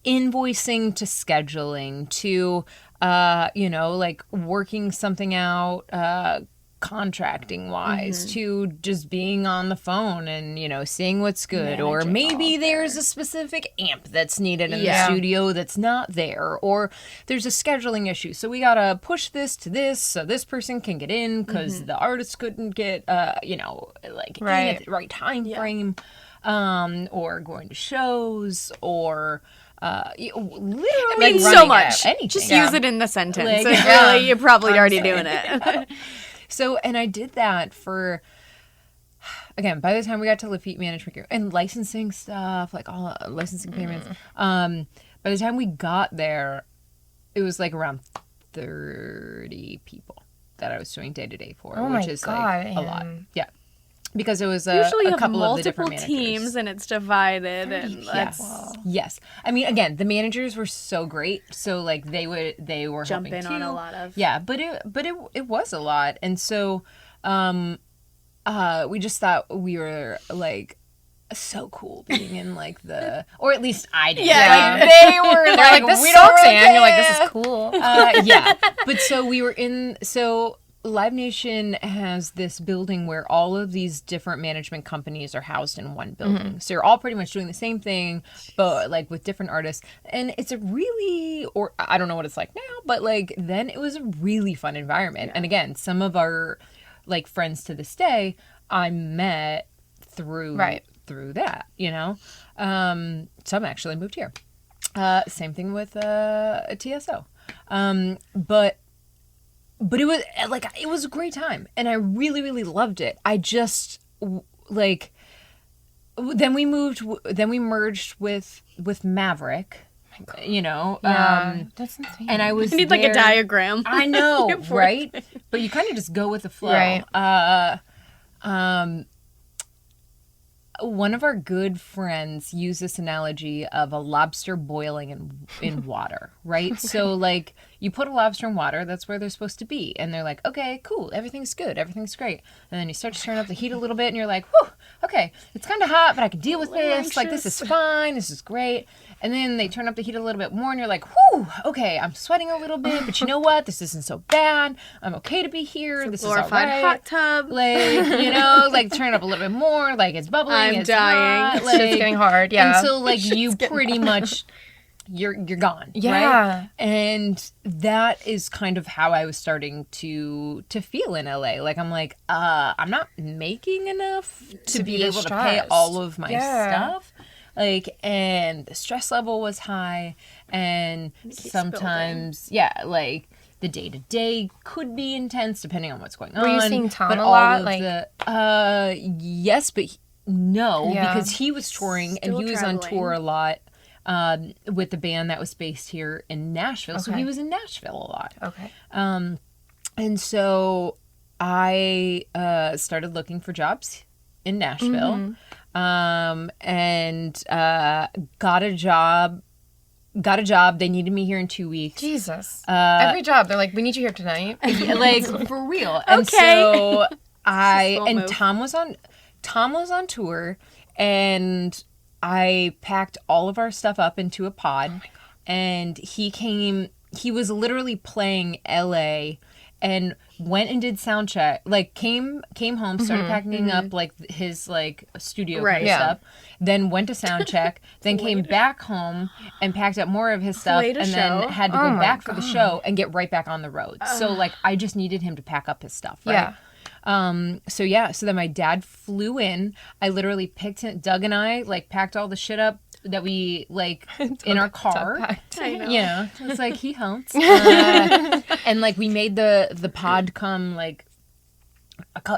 invoicing to scheduling to like working something out, contracting wise, to just being on the phone and seeing what's good, or maybe there's a specific amp that's needed in the studio that's not there, or there's a scheduling issue, so we gotta push this to this so this person can get in because the artist couldn't get in at the right time frame, or going to shows, or literally so much. Just use it in the sentence. Really, you're probably already doing it. So, and I did that for, again, by the time we got to Lafitte Management Group and licensing stuff, like all licensing payments, by the time we got there, it was like around 30 people that I was doing day to day for, which is like a lot. Yeah. Because it was a couple of the different managers. Teams and it's divided, and yes. I mean, again, the managers were so great, so like they were jump helping in too. on a lot of but it was a lot, and so we just thought we were like so cool being in like the, or at least I did. Yeah, like they were like this we sucks, don't and you're like, this is cool. But so we were in Live Nation has this building where all of these different management companies are housed in one building. So you're all pretty much doing the same thing, but like with different artists. And it's a really, or I don't know what it's like now, but like then it was a really fun environment. Yeah. And again, some of our like friends to this day, I met through that, you know? Some actually moved here. Same thing with TSO. But it was like, it was a great time and I really, really loved it. I just like, then we merged with Maverick, you know, that's insane. and I was need like a diagram. I know, right? But you kind of just go with the flow. Right. One of our good friends used this analogy of a lobster boiling in water, right? Okay. So, like, you put a lobster in water, that's where they're supposed to be. And they're like, okay, cool, everything's good, everything's great. And then you start to turn up the heat a little bit, and you're like, whew, okay, it's kind of hot, but I can deal with this. Anxious. Like, this is fine, this is great. And then they turn up the heat a little bit more, and you're like, whew, okay, I'm sweating a little bit, but you know what? This isn't so bad. I'm okay to be here. This is all right. Glorified hot tub. Like, you know, like, turn it up a little bit more, like, it's bubbling, I'm dying. Hot, like, it's getting hard, yeah. And so, like, you pretty much... You're gone, yeah. Right? And that is kind of how I was starting to feel in LA. Like, I'm like, I'm not making enough to be able to pay all of my stuff. Like, and the stress level was high, and sometimes, like, the day-to-day could be intense depending on what's going on. Were you seeing Tom a lot? Like, yes, but no, because he was touring and he was on tour a lot. With the band that was based here in Nashville. Okay. So he was in Nashville a lot. Okay. And so I started looking for jobs in Nashville. And got a job. They needed me here in 2 weeks. Jesus. Every job, they're like, we need you here tonight. Like, for real. And so Tom was on tour, and I packed all of our stuff up into a pod, and he was literally playing LA and went and did sound check, like came home, started packing up like his like studio stuff, then went to sound check, then came back home and packed up more of his stuff, and then had to go back for the show and get right back on the road. So like I just needed him to pack up his stuff, right? Yeah. So then my dad flew in. I literally picked him, Doug and I like packed all the shit up that we like in our car. I know. You know, it's like he hunts. And like we made the pod come like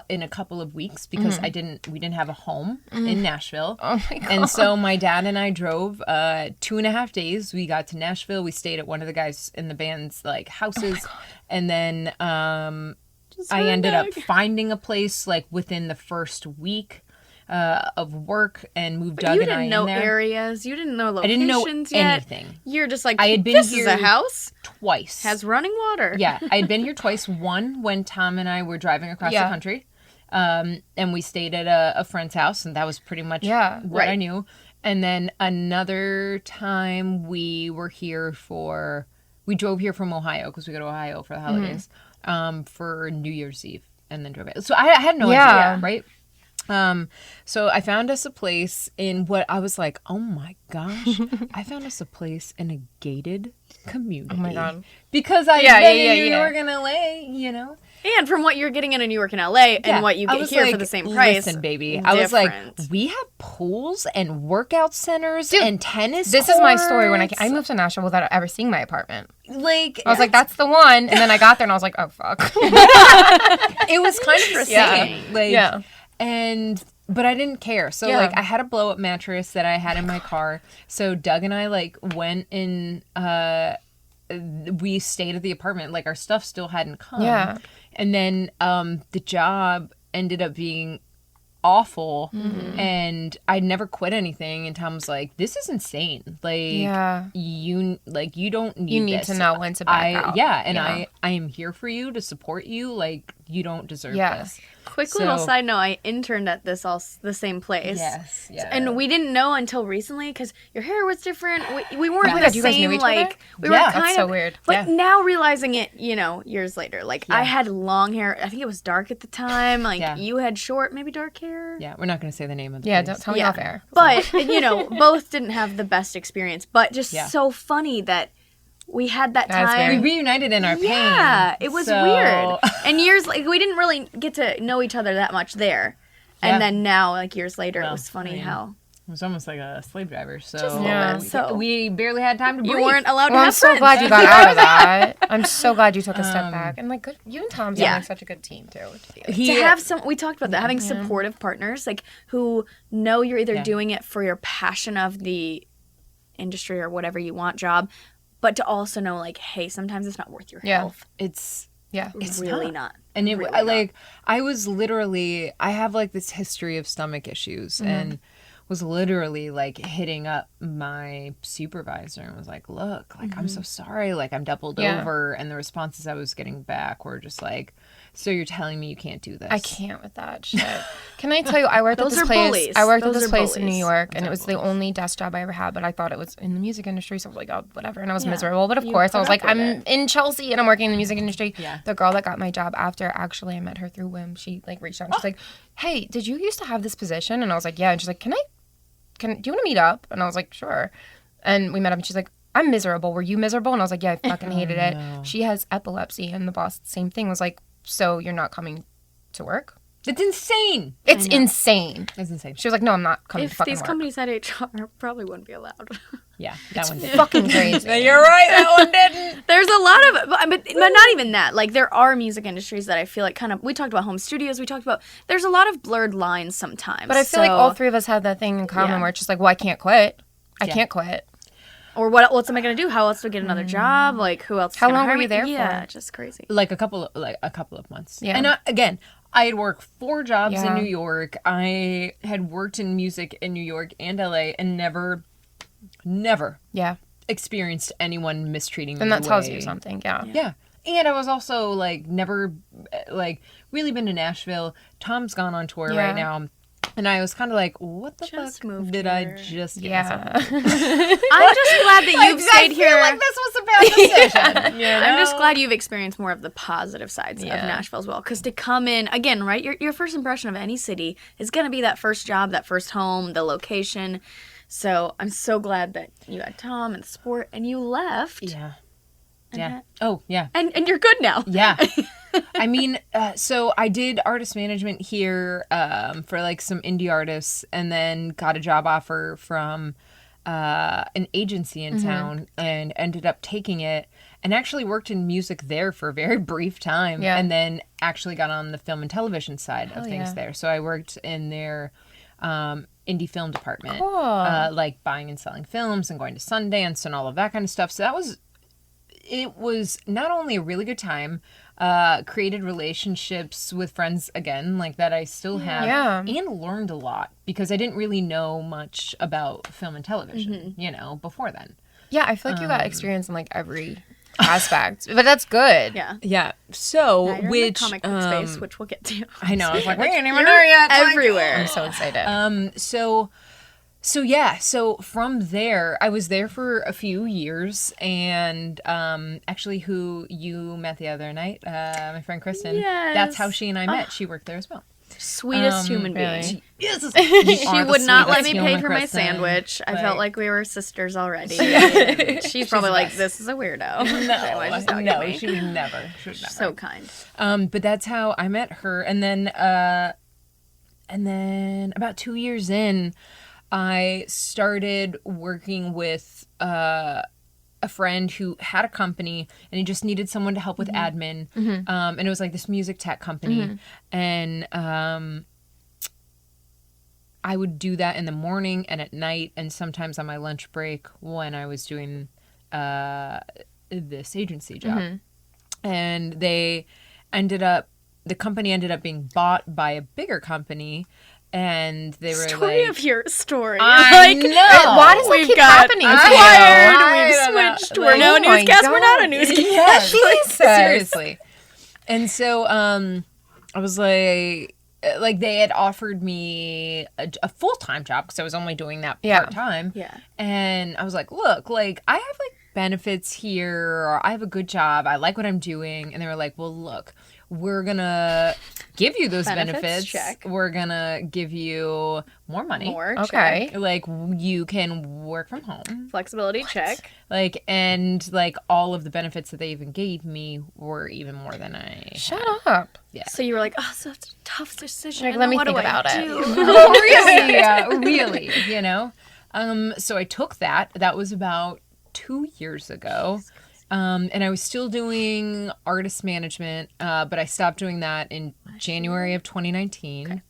in a couple of weeks because we didn't have a home in Nashville. Oh my God. And so my dad and I drove 2.5 days. We got to Nashville. We stayed at one of the guys in the band's like houses, and then I ended up finding a place like within the first week of work and moved Doug and I in there. You didn't know areas. You didn't know locations. I didn't know yet. anything. You're just like, I had been this here is a house. Twice. Has running water. Yeah, I had been here twice. One when Tom and I were driving across the country, and we stayed at a friend's house, and that was pretty much what I knew. And then another time we drove here from Ohio because we go to Ohio for the holidays. For New Year's Eve, and then drove it. So I had no idea, right? So I found us a place in what I was like, oh my gosh, I found us a place in a gated community. Oh my God. Because I've been in New York and LA, you know? And from what you're getting in New York and LA and what you get here for the same price. Listen, baby. I was like, we have pools and workout centers and tennis This courts. is my story when I moved to Nashville without ever seeing my apartment. Like, I was like, that's the one. And then I got there and I was like, oh, fuck. It was kind of insane. But I didn't care. So, like, I had a blow-up mattress that I had in my car. So Doug and I, like, went in, we stayed at the apartment. Like, our stuff still hadn't come. Yeah. And then the job ended up being awful. And I never quit anything. And Tom was like, this is insane. Like, you don't need this. You need to know when to back out. I am here for you to support you. Like, you don't deserve this. Quick little side note, I interned at the same place. Yes. Yeah. And we didn't know until recently because your hair was different. We weren't God, the you guys same, knew each like, other? we were kind that's of so weird. But now realizing it, years later, like I had long hair. I think it was dark at the time. Like you had short, maybe dark hair. Yeah, we're not going to say the name of the place. don't tell me off air. But, both didn't have the best experience. But just so funny that we had that time. We reunited in our pain. Yeah, it was weird. And years, like, we didn't really get to know each other that much there. And then now, like, years later, it was funny how... It was almost like a slave driver, so... Just a little bit. So we barely had time to breathe. You weren't allowed to have friends. I'm so glad you got out of that. I'm so glad you took a step back. And, like, you and Tom sound like such a good team, too. To have we talked about that, having supportive partners, like, who know you're either doing it for your passion of the industry or whatever you want job, but to also know, like, hey, sometimes it's not worth your health. It's really not. And I have, like, this history of stomach issues and was literally, like, hitting up my supervisor and was like, look, like, I'm so sorry. Like, I'm doubled over. And the responses I was getting back were just like, so you're telling me you can't do this? I can't with that shit. Can I tell you, I worked at this place. Bullies. I worked at this place in New York, and it was the only desk job I ever had, but I thought it was in the music industry, so I was like, oh, whatever. And I was miserable. But of course, I was like, I'm in Chelsea, and I'm working in the music industry. Yeah. The girl that got my job after, actually, I met her through Whim. She, like, reached out, and she's like, hey, did you used to have this position? And I was like, yeah. And she's like, do you want to meet up? And I was like, sure. And we met up, and she's like, I'm miserable. Were you miserable? And I was like, yeah, I fucking hated it. No. She has epilepsy, and the boss, same thing, was like, so you're not coming to work? It's insane. It's insane. It's insane. She was like, no, I'm not coming to fucking work. If these companies had HR, probably wouldn't be allowed. Yeah, that one did. Fucking crazy. You're right, that one didn't. There's a lot of, but not even that. Like, there are music industries that I feel like kind of, we talked about home studios, there's a lot of blurred lines sometimes. But I feel like all three of us had that thing in common where it's just like, well, I can't quit. I can't quit. Or what's am I gonna do? How else do I get another job? Like, who else? How long were you there for? Yeah, just crazy. Like a couple of months. Yeah. And again, I had worked 4 jobs in New York. I had worked in music in New York and LA, and never experienced anyone mistreating me. And that tells you something. Yeah. And I was also like never like really been to Nashville. Tom's gone on tour right now. And I was kind of like, what the fuck did I just get myself into? I'm just glad that you've stayed here. I feel like this was a bad decision. I'm just glad you've experienced more of the positive sides of Nashville as well. Because to come in, again, right, your first impression of any city is going to be that first job, that first home, the location. So I'm so glad that you had Tom and the sport and you left. Yeah. Yeah. And you're good now. Yeah. I mean, so I did artist management here for like some indie artists, and then got a job offer from an agency in town and ended up taking it, and actually worked in music there for a very brief time, and then actually got on the film and television side of things there. So I worked in their indie film department, like buying and selling films and going to Sundance and all of that kind of stuff. So it was not only a really good time, created relationships with friends again, like that I still have, and learned a lot because I didn't really know much about film and television, before then. Yeah, I feel like you got experience in like every aspect, but that's good. Yeah. So, now you're in the comic book space, which we'll get to. I know. I was like, we ain't even there yet. Everywhere. I'm so excited. So from there, I was there for a few years, and actually who you met the other night, my friend Kristen, that's how she and I met. She worked there as well. Sweetest human being. Yes. She would not let me pay for my sandwich. I felt like we were sisters already. She's probably like, this is a weirdo. No, she would never. So kind. But that's how I met her, and then about 2 years in, I started working with a friend who had a company, and he just needed someone to help with admin. And it was like this music tech company. And I would do that in the morning and at night, and sometimes on my lunch break when I was doing this agency job. And the company ended up being bought by a bigger company. And they were story of your story. I know. Why does that keep happening to you? We've switched. We're now a newscast. We're not a newscast. Yeah, seriously. And so I was like they had offered me a full-time job because I was only doing that part-time. Yeah. And I was like, look, like I have like benefits here. I have a good job. I like what I'm doing. And they were like, well, look, we're going to give you those benefits. Check. We're going to give you more money. Okay. Check. Like you can work from home. Flexibility, check. Like, and like all of the benefits that they even gave me were even more than I Shut had. up. Yeah. So you were like, oh, so it's a tough decision. Like, let me what think do about I it. do? Oh, really? Yeah, really, you know? So I took that. That was about 2 years ago. And I was still doing artist management, but I stopped doing that in January of 2019. Okay.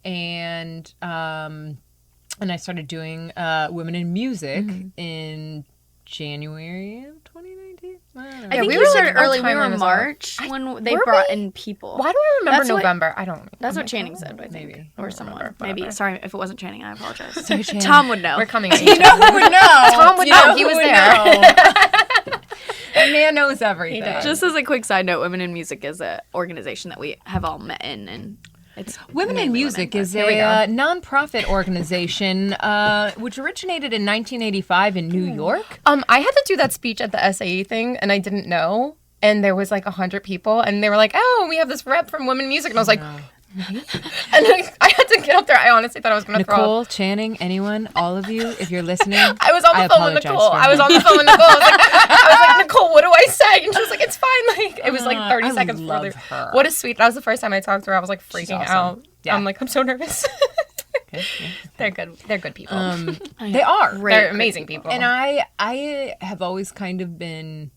And I started doing Women in Music in January of 2019. I think we started early. We were March when they brought in people. Why do I remember November? I don't. That's what Channing said, I think. Maybe. Or someone. Maybe. Sorry, if it wasn't Channing, I apologize. Sorry, Tom would know. We're coming in. You know who would know. Tom would know. He was there. That man knows everything. Just as a quick side note, Women in Music is an organization that we have all met in, and it's Women in Music is a nonprofit organization which originated in 1985 in New York. I had to do that speech at the SAE thing, and I didn't know. And there was like 100 people, and they were like, "Oh, we have this rep from Women in Music," and I was like. And I had to get up there. I honestly thought I was going to throw up. Nicole, Channing, anyone, all of you, if you're listening, I was on the phone with Nicole. I was on the phone with Nicole. I was like, Nicole, what do I say? And she was like, it's fine. Like it was like 30 seconds further. Her. What a sweet. That was the first time I talked to her. I was like freaking out. Yeah. I'm like, I'm so nervous. Okay, yeah. They're good. They're good people. They are. They're amazing people. And I have always kind of been,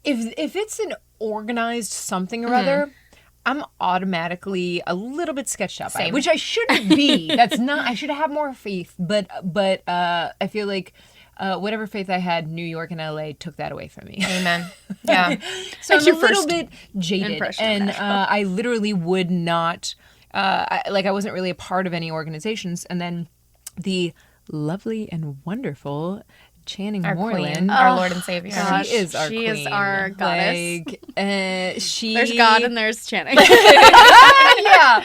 if it's an organized something or other, I'm automatically a little bit sketched out by it, which I shouldn't be. That's not. I should have more faith, but I feel like whatever faith I had, New York and LA took that away from me. Amen. Yeah. So I'm a little bit jaded, and I literally would not. I wasn't really a part of any organizations, and then the lovely and wonderful Channing Moreland, queen, our Lord and Savior. Gosh, she is our queen. She is our goddess. Like, there's God and there's Channing. Yeah,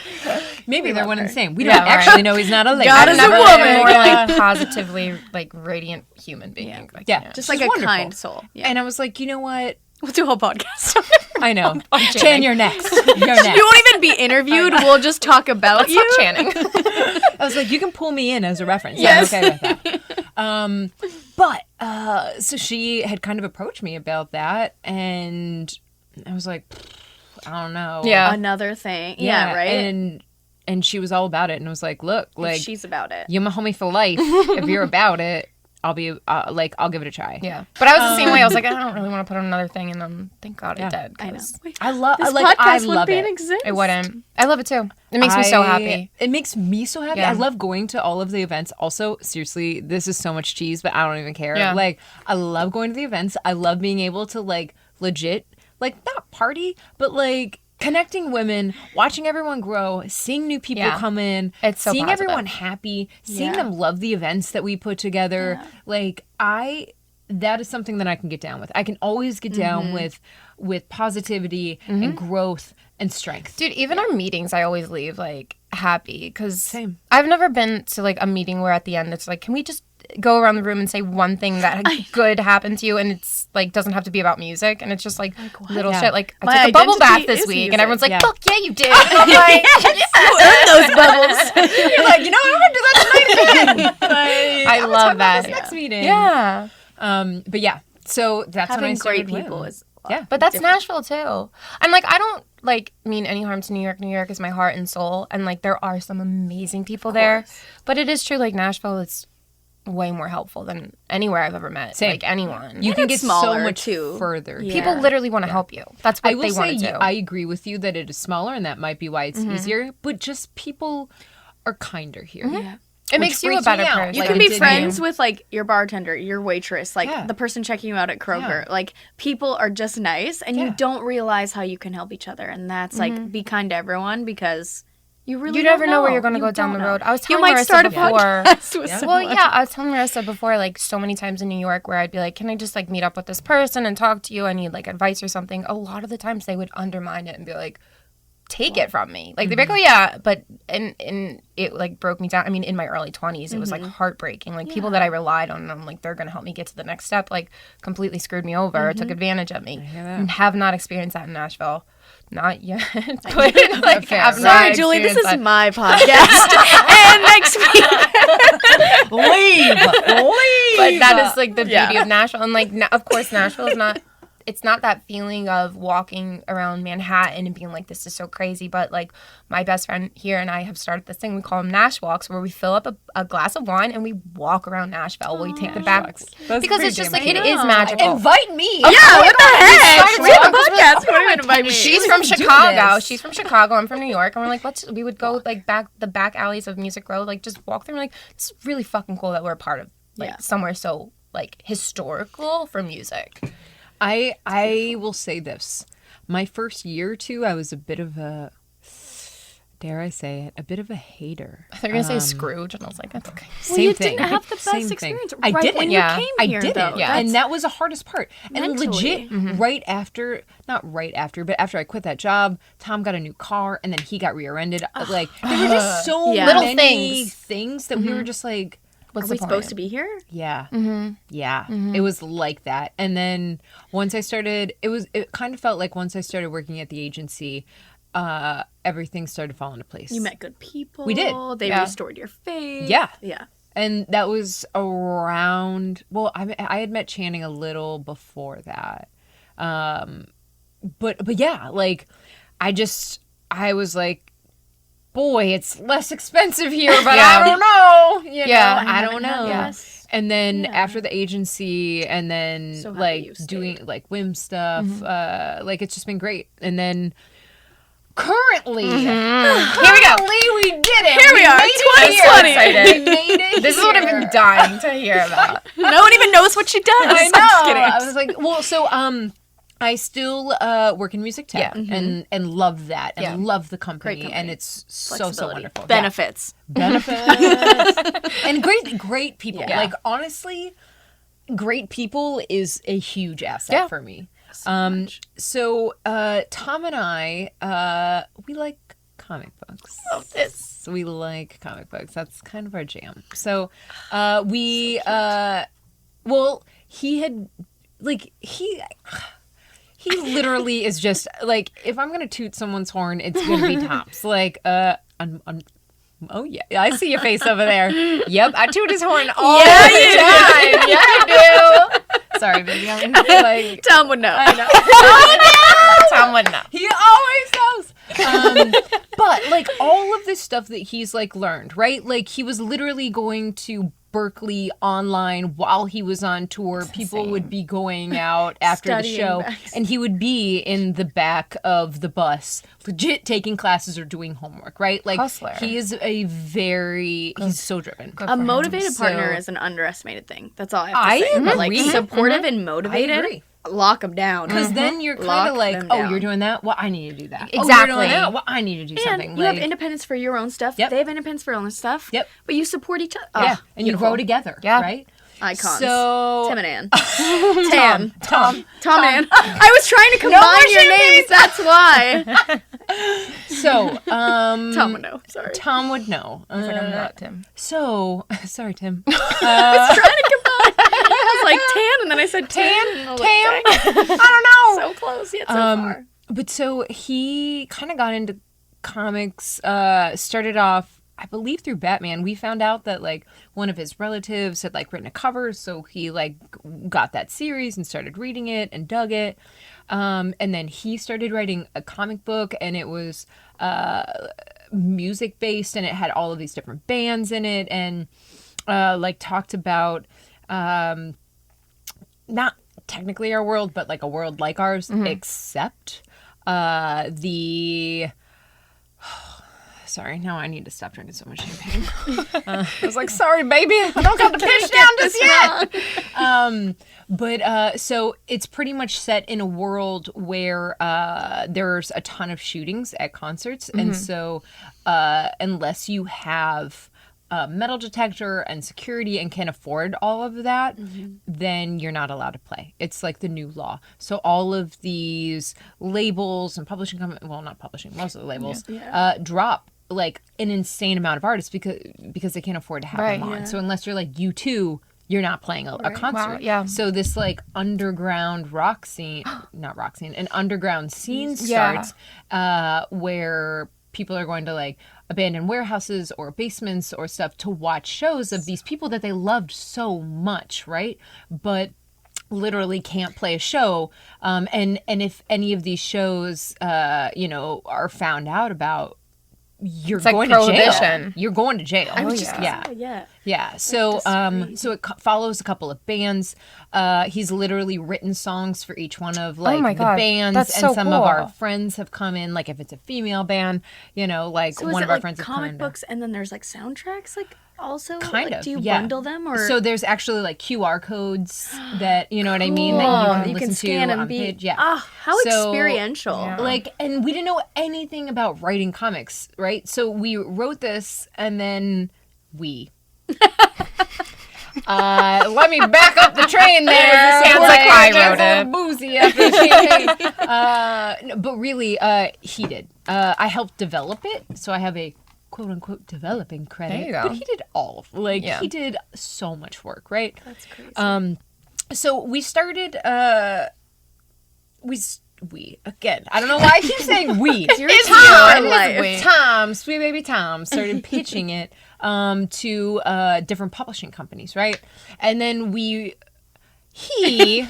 maybe they're one and the same. We don't actually know he's not a lady. God is a woman. More like positively, like radiant human being. Yeah, just like a wonderful. Kind soul. Yeah. And I was like, you know what? We'll do a whole podcast. I know. Chan, you're next. You're next. You won't even be interviewed. We'll just talk about you. Channing. I was like, you can pull me in as a reference. Yes. I'm okay with that. So she had kind of approached me about that, and I was like, I don't know. Yeah. Another thing. Yeah, right? And she was all about it, and I was like, look, like, if she's about it. You're my homie for life. If you're about it, I'll be I'll give it a try. Yeah, but I was the same way. I was like, I don't really want to put on another thing, and then thank God it did. I know. I love this like podcast I love wouldn't it. Exist. It wouldn't. I love it too. It makes me so happy. It makes me so happy. Yeah. I love going to all of the events. Also, seriously, this is so much cheese, but I don't even care. Yeah. Like, I love going to the events. I love being able to like legit like not party, but like. Connecting women, watching everyone grow, seeing new people come in, it's so seeing positive. everyone happy, seeing them love the events that we put together. Yeah. Like that is something that I can get down with. I can always get down with positivity and growth and strength. Dude, even our meetings, I always leave like happy because I've never been to like a meeting where at the end it's like, can we just go around the room and say one thing that good happened to you, and it's like doesn't have to be about music, and it's just like little shit. Like I took a bubble bath this week, and everyone's like, "Fuck yeah, you did!" And I'm like, "You earned those bubbles." You're like, you know, I'm gonna do that tonight again. Like, I love that. This next meeting, yeah. But yeah, so that's having when I started great people is but that's Nashville too. And like I don't like mean any harm to New York. New York is my heart and soul, and like there are some amazing people there. But it is true, like Nashville, it's way more helpful than anywhere I've ever met. Like anyone. You can get so much further. Yeah. People literally want to help you. That's what they want to do. I agree with you that it is smaller, and that might be why it's easier. But just people are kinder here. Yeah. It makes you a better person. You can be friends with like your bartender, your waitress, like the person checking you out at Kroger. Yeah. Like people are just nice, and you don't realize how you can help each other. And that's like be kind to everyone because You never know where you're going to go down the road. I was telling Marissa before. I was telling Marissa before, like, so many times in New York where I'd be like, can I just, like, meet up with this person and talk to you? I need, like, advice or something. A lot of the times they would undermine it and be like, take it from me. Like, they'd be like, oh, yeah. But, and it, like, broke me down. I mean, in my early 20s, it was, like, heartbreaking. Like, people that I relied on, and I'm like, they're going to help me get to the next step, like, completely screwed me over, took advantage of me. And have not experienced that in Nashville. Not yet. But, like, sorry, Julie, this is my podcast. And next week. Leave. But that is, like, the beauty of Nashville. And, like, of course, Nashville is not... It's not that feeling of walking around Manhattan and being like, this is so crazy. But, like, my best friend here and I have started this thing. We call them Nash Walks, where we fill up a glass of wine and we walk around Nashville. We take the back. Because it's just, like, it is magical. Invite me. Yeah, what the heck? We have a podcast. What do you invite me? She's from Chicago. She's from Chicago. I'm from New York. And we're like, we would go, like, the back alleys of Music Row, like, just walk through. And we're like, this is really fucking cool that we're a part of, like, somewhere so, like, historical for music. I will say this. My first year or two, I was a bit of a, dare I say it, a bit of a hater. They're going to say Scrooge, and I was like, that's okay. Well, you didn't have the best experience I didn't. When you came here, though. Yeah. And that was the hardest part. Mentally. And legit, not right after, but after I quit that job, Tom got a new car, and then he got rear-ended. Like, there were just so many things that we were just like, are we supposed to be here? Yeah. Yeah. It was like that. And then once I started, it kind of felt like once I started working at the agency, everything started to fall into place. You met good people. We did. They restored your faith. Yeah. Yeah. And that was around, well, I had met Channing a little before that. But yeah, like, I was like, boy, it's less expensive here, but I don't know. I don't know. Yes. And then after the agency, and then like doing like whim stuff, like it's just been great. And then currently, here we go. We did it. Here we are. 2020. We made it. This is what I've been dying to hear about. No one even knows what she does. I know. I'm just kidding. I was like, well, so I still work in music tech and love that and love the company, and it's so wonderful. Benefits. And great people. Yeah. Like, honestly, great people is a huge asset for me. So Tom and I, we like comic books. Love this. We like comic books. That's kind of our jam. So we, well, he had, like, he literally is just, like, if I'm going to toot someone's horn, it's going to be Tom's. Like, oh, yeah, I see your face over there. Yep, I toot his horn all the time. Yeah, I do. Sorry, baby. I'm like, Tom would know. I know. Oh, no. Tom would know. He always knows. But, like, all of this stuff that he's, like, learned, right? Like, he was literally going to Berkeley online while he was on tour. People would be going out after the show, and he would be in the back of the bus, legit taking classes or doing homework, right? Like, hustler. He is he's so driven. A motivated partner is an underestimated thing. That's all I have to say. But, like, supportive and motivated. I agree. Lock them down. Because then you're kind of like, oh, you're doing that? Well, I need to do that. Exactly. Oh, you're doing that? Well, I need to do something. You have independence for your own stuff. Yep. They have independence for their own stuff. Yep. But you support each other. Yeah. And you grow together. Yeah. Right? Icons. So Tim and Anne. Tom and Anne. I was trying to combine your names. That's why. So, Tom would know. Sorry. Tom would know. I was like, I'm not Tim. So, sorry, Tim. I was trying to combine. I was like, Tan, and then I said Tam. I don't know. So close yet so far. But so he kind of got into comics, started off, I believe, through Batman. We found out that, like, one of his relatives had, like, written a cover, so he, like, got that series and started reading it and dug it. And then he started writing a comic book, and it was music-based, and it had all of these different bands in it, and, like, talked about not technically our world, but, like, a world like ours, except sorry, sorry. Now I need to stop drinking so much champagne. I was like, sorry, baby. I don't got the pitch down just yet. So it's pretty much set in a world where there's a ton of shootings at concerts. And so unless you have a metal detector and security and can afford all of that, then you're not allowed to play. It's like the new law. So all of these labels and publishing companies, well, not publishing, most of the labels, drop like an insane amount of artists because they can't afford to have them on. So unless you're like U2, you're not playing a concert. Wow, So this like underground rock scene, not rock scene, an underground scene starts where people are going to like abandoned warehouses or basements or stuff to watch shows of these people that they loved so much, right? But literally can't play a show. And if any of these shows, are found out about, you're going to jail. You're going to jail. So so it follows a couple of bands. He's literally written songs for each one of like the bands. That's and so some cool. of our friends have come in, like if it's a female band, like so one of our friends have come in. comic books and then there's like soundtracks like also kind of. Do you bundle them or so there's actually like QR codes that you know what I mean that you can scan to and on be page. how experiential. Like, and we didn't know anything about writing comics, right? So we wrote this and then let me back up the train there. Sounds like I wrote it. Boozy after champagne. But really, he did. I helped develop it, so I have a quote-unquote developing credit. There you go. But he did all of it. He did so much work, right? That's crazy. So we started, we again, I don't know why I keep saying we. It's Tom, sweet baby Tom, started pitching it to different publishing companies, right? And then he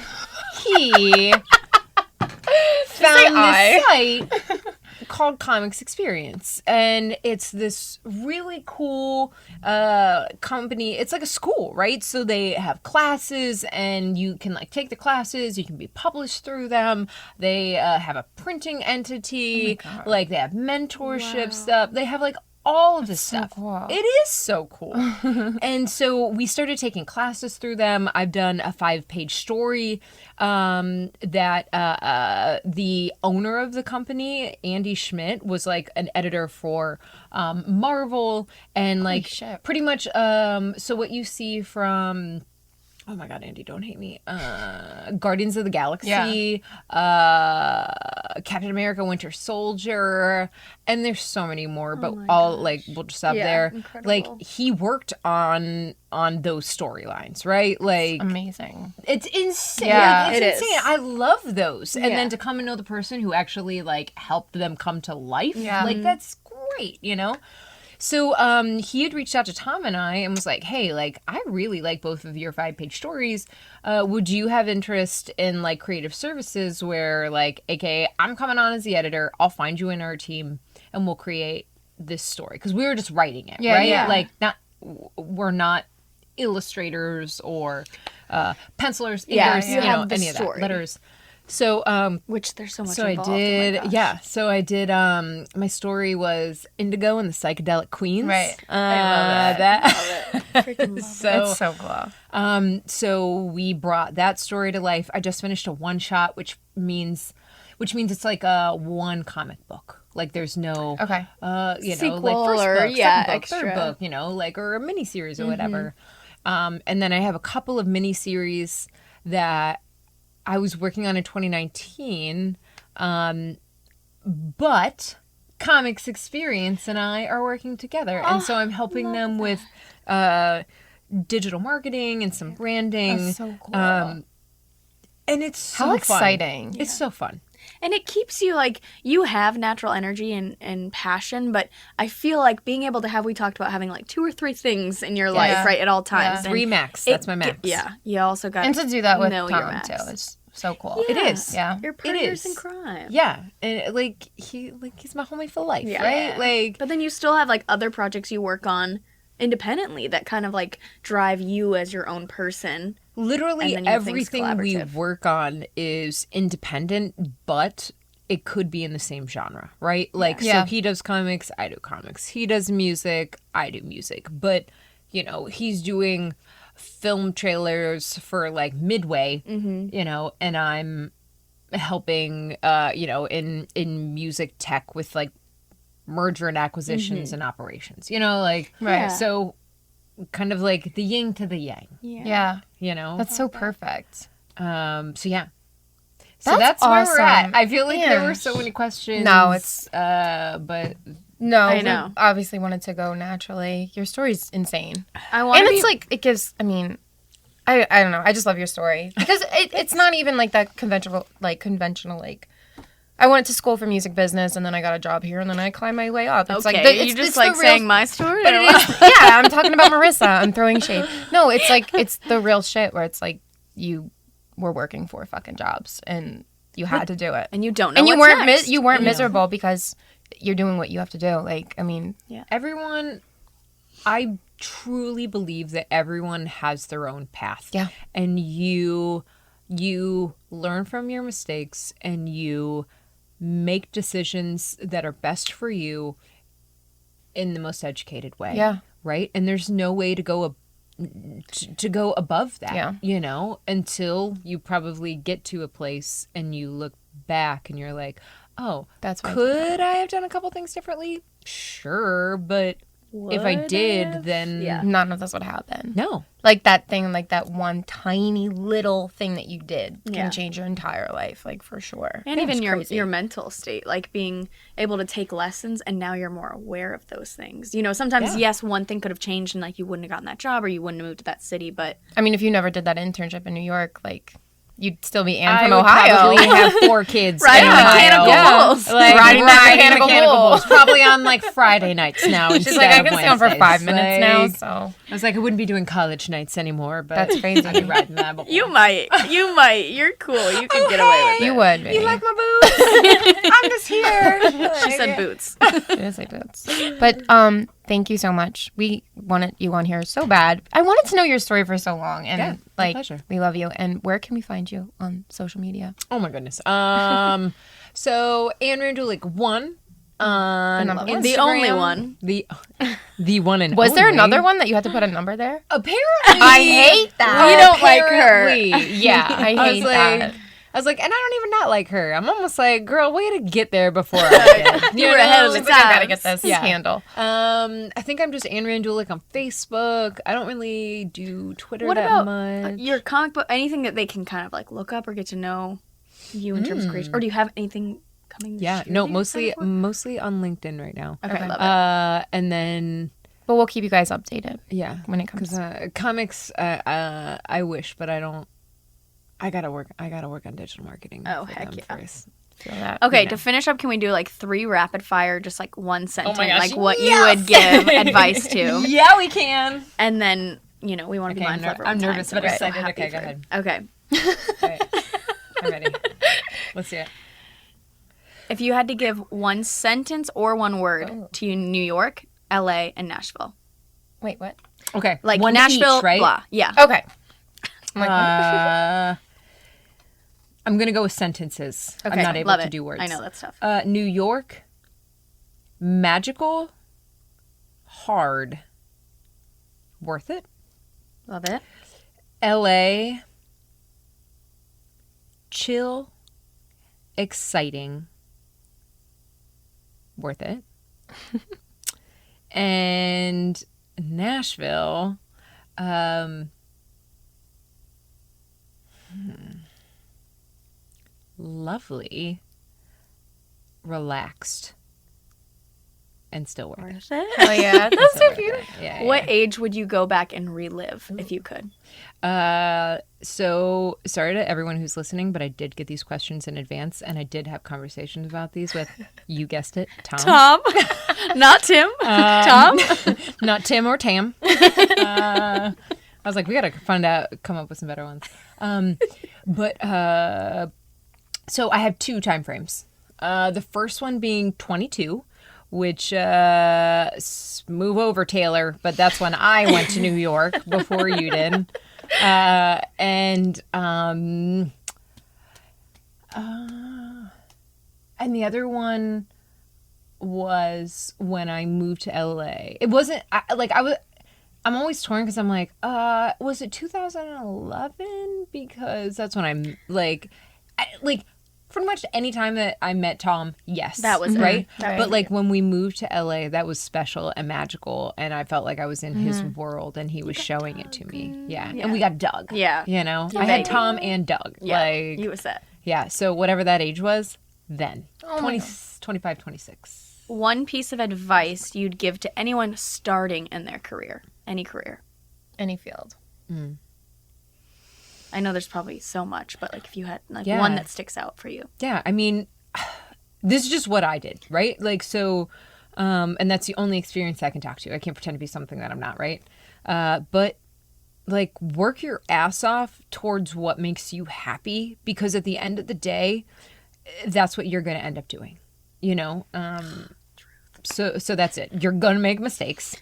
found this site called Comics Experience, and it's this really cool company. It's like a school, right? So they have classes and you can like take the classes, you can be published through them. They have a printing entity, like they have mentorship stuff. They have like all of this stuff. Cool. It is so cool. And so we started taking classes through them. I've done a 5-page story that the owner of the company, Andy Schmidt, was like an editor for Marvel and like pretty much so what you see from oh my God, Andy, don't hate me. Guardians of the Galaxy, Captain America, Winter Soldier, and there's so many more. But like we'll just stop there. Incredible. Like he worked on those storylines, right? Like amazing. It's insane. Yeah, it's insane. I love those. And then to come and know the person who actually like helped them come to life, like that's great, So he had reached out to Tom and I and was like, hey, like, I really like both of your 5-page stories. Would you have interest in, like, creative services where, like, AKA, I'm coming on as the editor. I'll find you in our team and we'll create this story. Because we were just writing it, right? Yeah. Like, we're not illustrators or pencilers, inkers, any of that. Letters. So, which there's so much so involved. I did, so I did, my story was Indigo and the Psychedelic Queens. Right. I love it. Freaking love it. It's so cool. So we brought that story to life. I just finished a one-shot, which means it's like a one comic book. Like there's no, sequel like first or, book, second book, extra. third book, like, or a miniseries or whatever. And then I have a couple of miniseries that I was working on in 2019, but Comics Experience and I are working together. And so I'm helping them with digital marketing and some branding. That's so cool. And it's so How fun. exciting. It's so fun. And it keeps you, like, you have natural energy and passion, but I feel like being able to we talked about having, like, 2 or 3 things in your life, right, at all times. Yeah. 3 max. That's my max. You also got and to do that with know Tom, your max. too. It's so cool. It is. Yeah. Your partners in crime. Yeah. And, he's my homie for life, right? Like, but then you still have, like, other projects you work on independently that kind of, like, drive you as your own person. Literally everything we work on is independent, but it could be in the same genre, right? Like, so he does comics, I do comics. He does music, I do music. But, you know, he's doing film trailers for, like, Midway, you know, and I'm helping, you know, in music tech with, like, merger and acquisitions and operations, you know, like, so kind of like the yin to the yang. Yeah. You know? That's so perfect. So yeah. So that's where we're at. I feel like there were so many questions. No, it's but no, I know. We obviously wanted to go naturally. Your story's insane. It's like it gives. I mean, I don't know. I just love your story because it's not even like that conventional. I went to school for music business and then I got a job here and then I climbed my way up. It's okay, like you just like saying my story. But it is, yeah, I'm talking about Marissa. I'm throwing shade. No, it's like it's the real shit where it's like you were working 4 fucking jobs and you had to do it and you don't know. And you weren't Yeah. miserable because you're doing what you have to do. Like, I mean, everyone, I truly believe that everyone has their own path. Yeah. And you learn from your mistakes and you make decisions that are best for you in the most educated way. Yeah. Right? And there's no way to go above that, you know, until you probably get to a place and you look back and you're like, oh, that's could I have done a couple things differently? Sure, but if I did, then none of this would happen. No. Like that thing, like that one tiny little thing that you did can change your entire life, like for sure. And even your mental state, like being able to take lessons and now you're more aware of those things. You know, sometimes, yes, one thing could have changed and like you wouldn't have gotten that job or you wouldn't have moved to that city, but... I mean, if you never did that internship in New York, like... You'd still be Anne from I would Ohio. probably have 4 kids. Riding mechanical bulls. Like, riding mechanical bulls. Probably on like Friday nights now. She's like, I can stay on for 5 minutes now. So I was like, I wouldn't be doing college nights anymore. But that's crazy. I'd be riding that bull. You might. You're cool. You can get away with it. You would. Maybe. You like my boots? I'm just here. She said boots. She did say boots. But thank you so much. We wanted you on here so bad. I wanted to know your story for so long, and like, pleasure. We love you. And where can we find you on social media? Oh my goodness. So Anne Randulic 1 on Instagram. The only one. The one and Was only. there another one that you had to put a number there? Apparently. I hate that. We don't like her. Yeah, I hate that. I was like, and I don't even not like her. I'm almost like, girl, way to get there before I did. You were ahead of the She's like, I gotta times. get this handle. I think I'm just Anne Randulic on Facebook. I don't really do Twitter What that about much. your comic book? Anything that they can kind of like look up or get to know you in terms of creation? Or do you have anything coming? Yeah, no, mostly on LinkedIn right now. Okay, love it. And then But we'll keep you guys updated. yeah, when it comes because comics, I wish, but I don't. I gotta work on digital marketing. Oh, for heck them yeah. first. Feel that. Okay, to finish up, can we do like 3 rapid fire, just like one sentence, my gosh, like what you would give advice to? Yeah, we can. And then, you know, we want to be mindful of everyone's I'm nervous, time, but so we're excited. happy Okay, go for- ahead. Okay. All right. I'm ready. Let's see it. If you had to give one sentence or one word to New York, LA, and Nashville. Wait, what? Okay, Like one Nashville, each, right? blah. Yeah. Okay. I'm like, I'm gonna go with sentences. Okay, I'm not able love to it. do words. I know, that's tough. New York, magical, hard, worth it. Love it. LA, chill, exciting, worth it. And Nashville, lovely, relaxed, and still worth it. Worth it. oh yeah, that's so cute. Yeah, What age would you go back and relive if you could? So sorry to everyone who's listening, but I did get these questions in advance, and I did have conversations about these with, you guessed it, Tom. Tom. Not Tim. Tom. Not Tim or Tam. I was like, we gotta come up with some better ones. So I have 2 time frames. The first one being 22, which move over, Taylor, but that's when I went to New York before you did. And And the other one was when I moved to LA. It wasn't I'm always torn because I'm like, was it 2011? Because that's when I'm like, pretty much any time that I met Tom, yes. That was right. But like when we moved to LA, that was special and magical, and I felt like I was in his world, and he was showing it to me. Yeah. And we got Doug. Yeah. You know, I had Tom and Doug. Yeah. Like, you was set. Yeah. So whatever that age was, then 25, 26. One piece of advice you'd give to anyone starting in their career, any career, any field. I know there's probably so much, but like if you had like one that sticks out for you. Yeah, I mean, this is just what I did, right? Like, so, and that's the only experience I can talk to. I can't pretend to be something that I'm not, right? But like, work your ass off towards what makes you happy, because at the end of the day, that's what you're going to end up doing, you know? So that's it. You're going to make mistakes.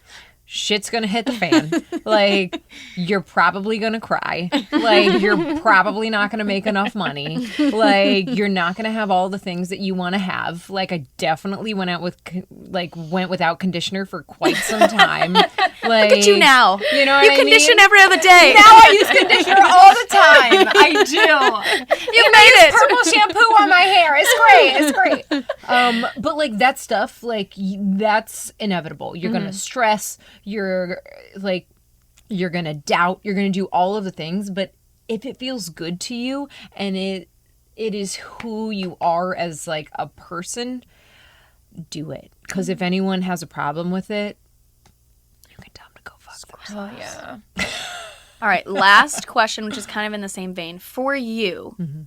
Shit's gonna hit the fan. Like, you're probably gonna cry. Like, you're probably not gonna make enough money. Like, you're not gonna have all the things that you want to have. Like, I definitely went without conditioner for quite some time. Like, look at you now. You know what you I condition mean? every other day. Now I use conditioner all the time. I do. You made it. Purple shampoo on my hair. It's great. But like, that stuff, like, that's inevitable. You're gonna stress. You're gonna doubt, you're gonna do all of the things, but if it feels good to you and it is who you are as like a person, do it. Because if anyone has a problem with it, you can tell them to go fuck themselves. Oh yeah. All right, last question, which is kind of in the same vein. For you,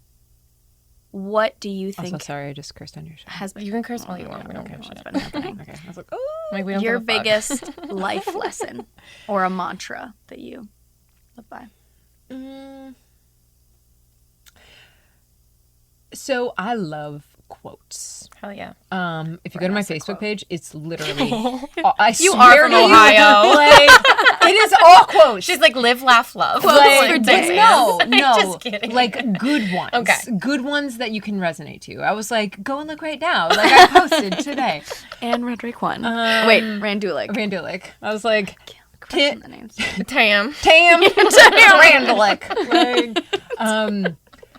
what do you think? Also, sorry, I just cursed on your show. Has been, You can curse all you want. We don't give a what's shit. been happening. Okay, I was like, oh. Like, we don't Your give a fuck. biggest life lesson or a mantra that you live by? So I love quotes. Hell yeah. If you go to my Facebook page, it's literally I You swear are from to you, Ohio. like, it is all quotes. She's like, live, laugh, love. Like, For days. no, Just kidding. like good ones. Okay. Good ones that you can resonate to. I was like, go and look right now. Like, I posted today. Anne Randulic. Randulic. I was like, Crushing the names. Tam. Randulic. Like,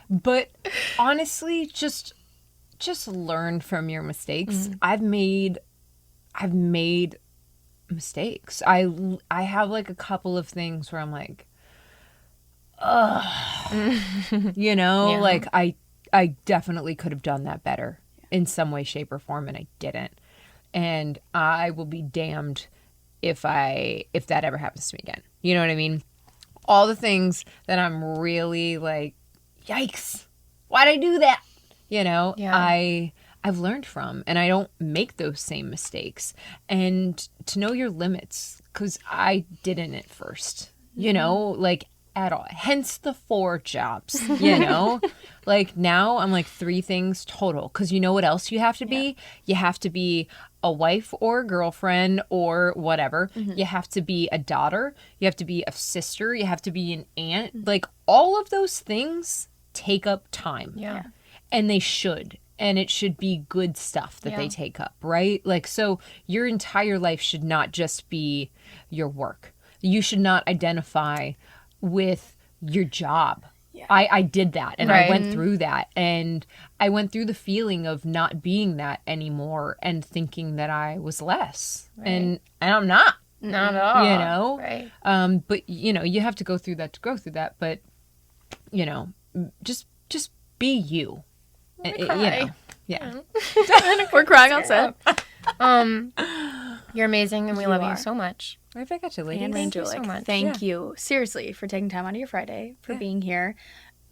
but honestly, just learn from your mistakes. I've made mistakes. I have like a couple of things where I'm like, ugh, you know, like I definitely could have done that better in some way, shape, or form, and I didn't. And I will be damned if that ever happens to me again. You know what I mean? All the things that I'm really like, yikes, why'd I do that? You know, I've learned from, and I don't make those same mistakes. And to know your limits, because I didn't at first, you know, like at all. Hence the 4 jobs, you know? Like now I'm like 3 things total, because you know what else you have to be? You have to be a wife or a girlfriend or whatever. You have to be a daughter. You have to be a sister. You have to be an aunt. Like all of those things take up time. Yeah. And they should. And it should be good stuff that they take up, right? Like, so your entire life should not just be your work. You should not identify with your job. Yeah. I did that, and I went through that, and I went through the feeling of not being that anymore and thinking that I was less. And I'm not. Not at all. You know? Right. But, you know, you have to go through that to go through that. But, you know, just be you. You know, yeah. We're crying on set. You're amazing, and we love you so much. I got you, ladies. Anne Randulic, thank you seriously for taking time out of your Friday, for being here.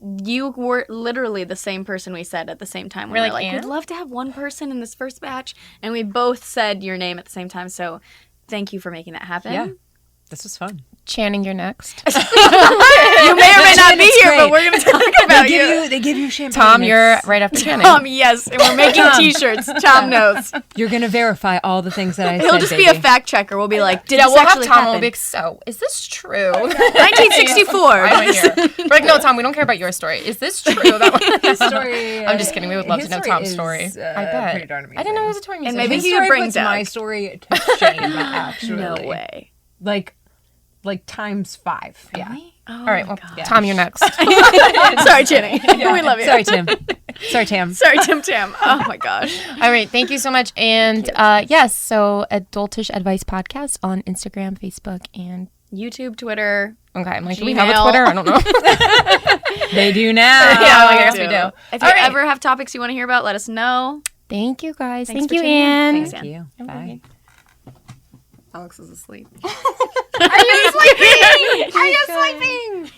You were literally the same person we said at the same time. We were like, we'd love to have one person in this first batch, and we both said your name at the same time. So thank you for making that happen. Yeah, this was fun. Channing, you're next. You may or may not be here, but we're going to talk about you. They give you champagne. Tom, you're right after Channing. Tom, yes. And we're making t-shirts. Tom knows. You're going to verify all the things that I said, He'll just be a fact checker. We'll be like, did this we'll actually have Tom. happen? We'll be like, so, is this true? 1964. I went here. We're like, no, Tom, we don't care about your story. Is this true? That story. I'm just kidding. We would love to know Tom's story. I bet. Pretty darn amazing. I didn't know he was a toy musician. And maybe His he would bring puts Doug. my story to shame, actually. No way. Like times 5. Yeah. All right, well, Tom, you're next. Sorry, Channing. We love you. Sorry, Tim. Sorry, Tim Tam. Oh, my gosh. All right, thank you so much. And yes, so Adultish Advice Podcast on Instagram, Facebook, and YouTube, Twitter. Okay, I'm like, Gmail. do we have a Twitter? I don't know. They do now. Yeah, I guess we do. If you ever have topics you want to hear about, let us know. Thank you, guys. Thanks Thank for you, tuning in. Anne. Thanks, Thank you. Bye. Alex is asleep. Are you sleeping? Are you sleeping?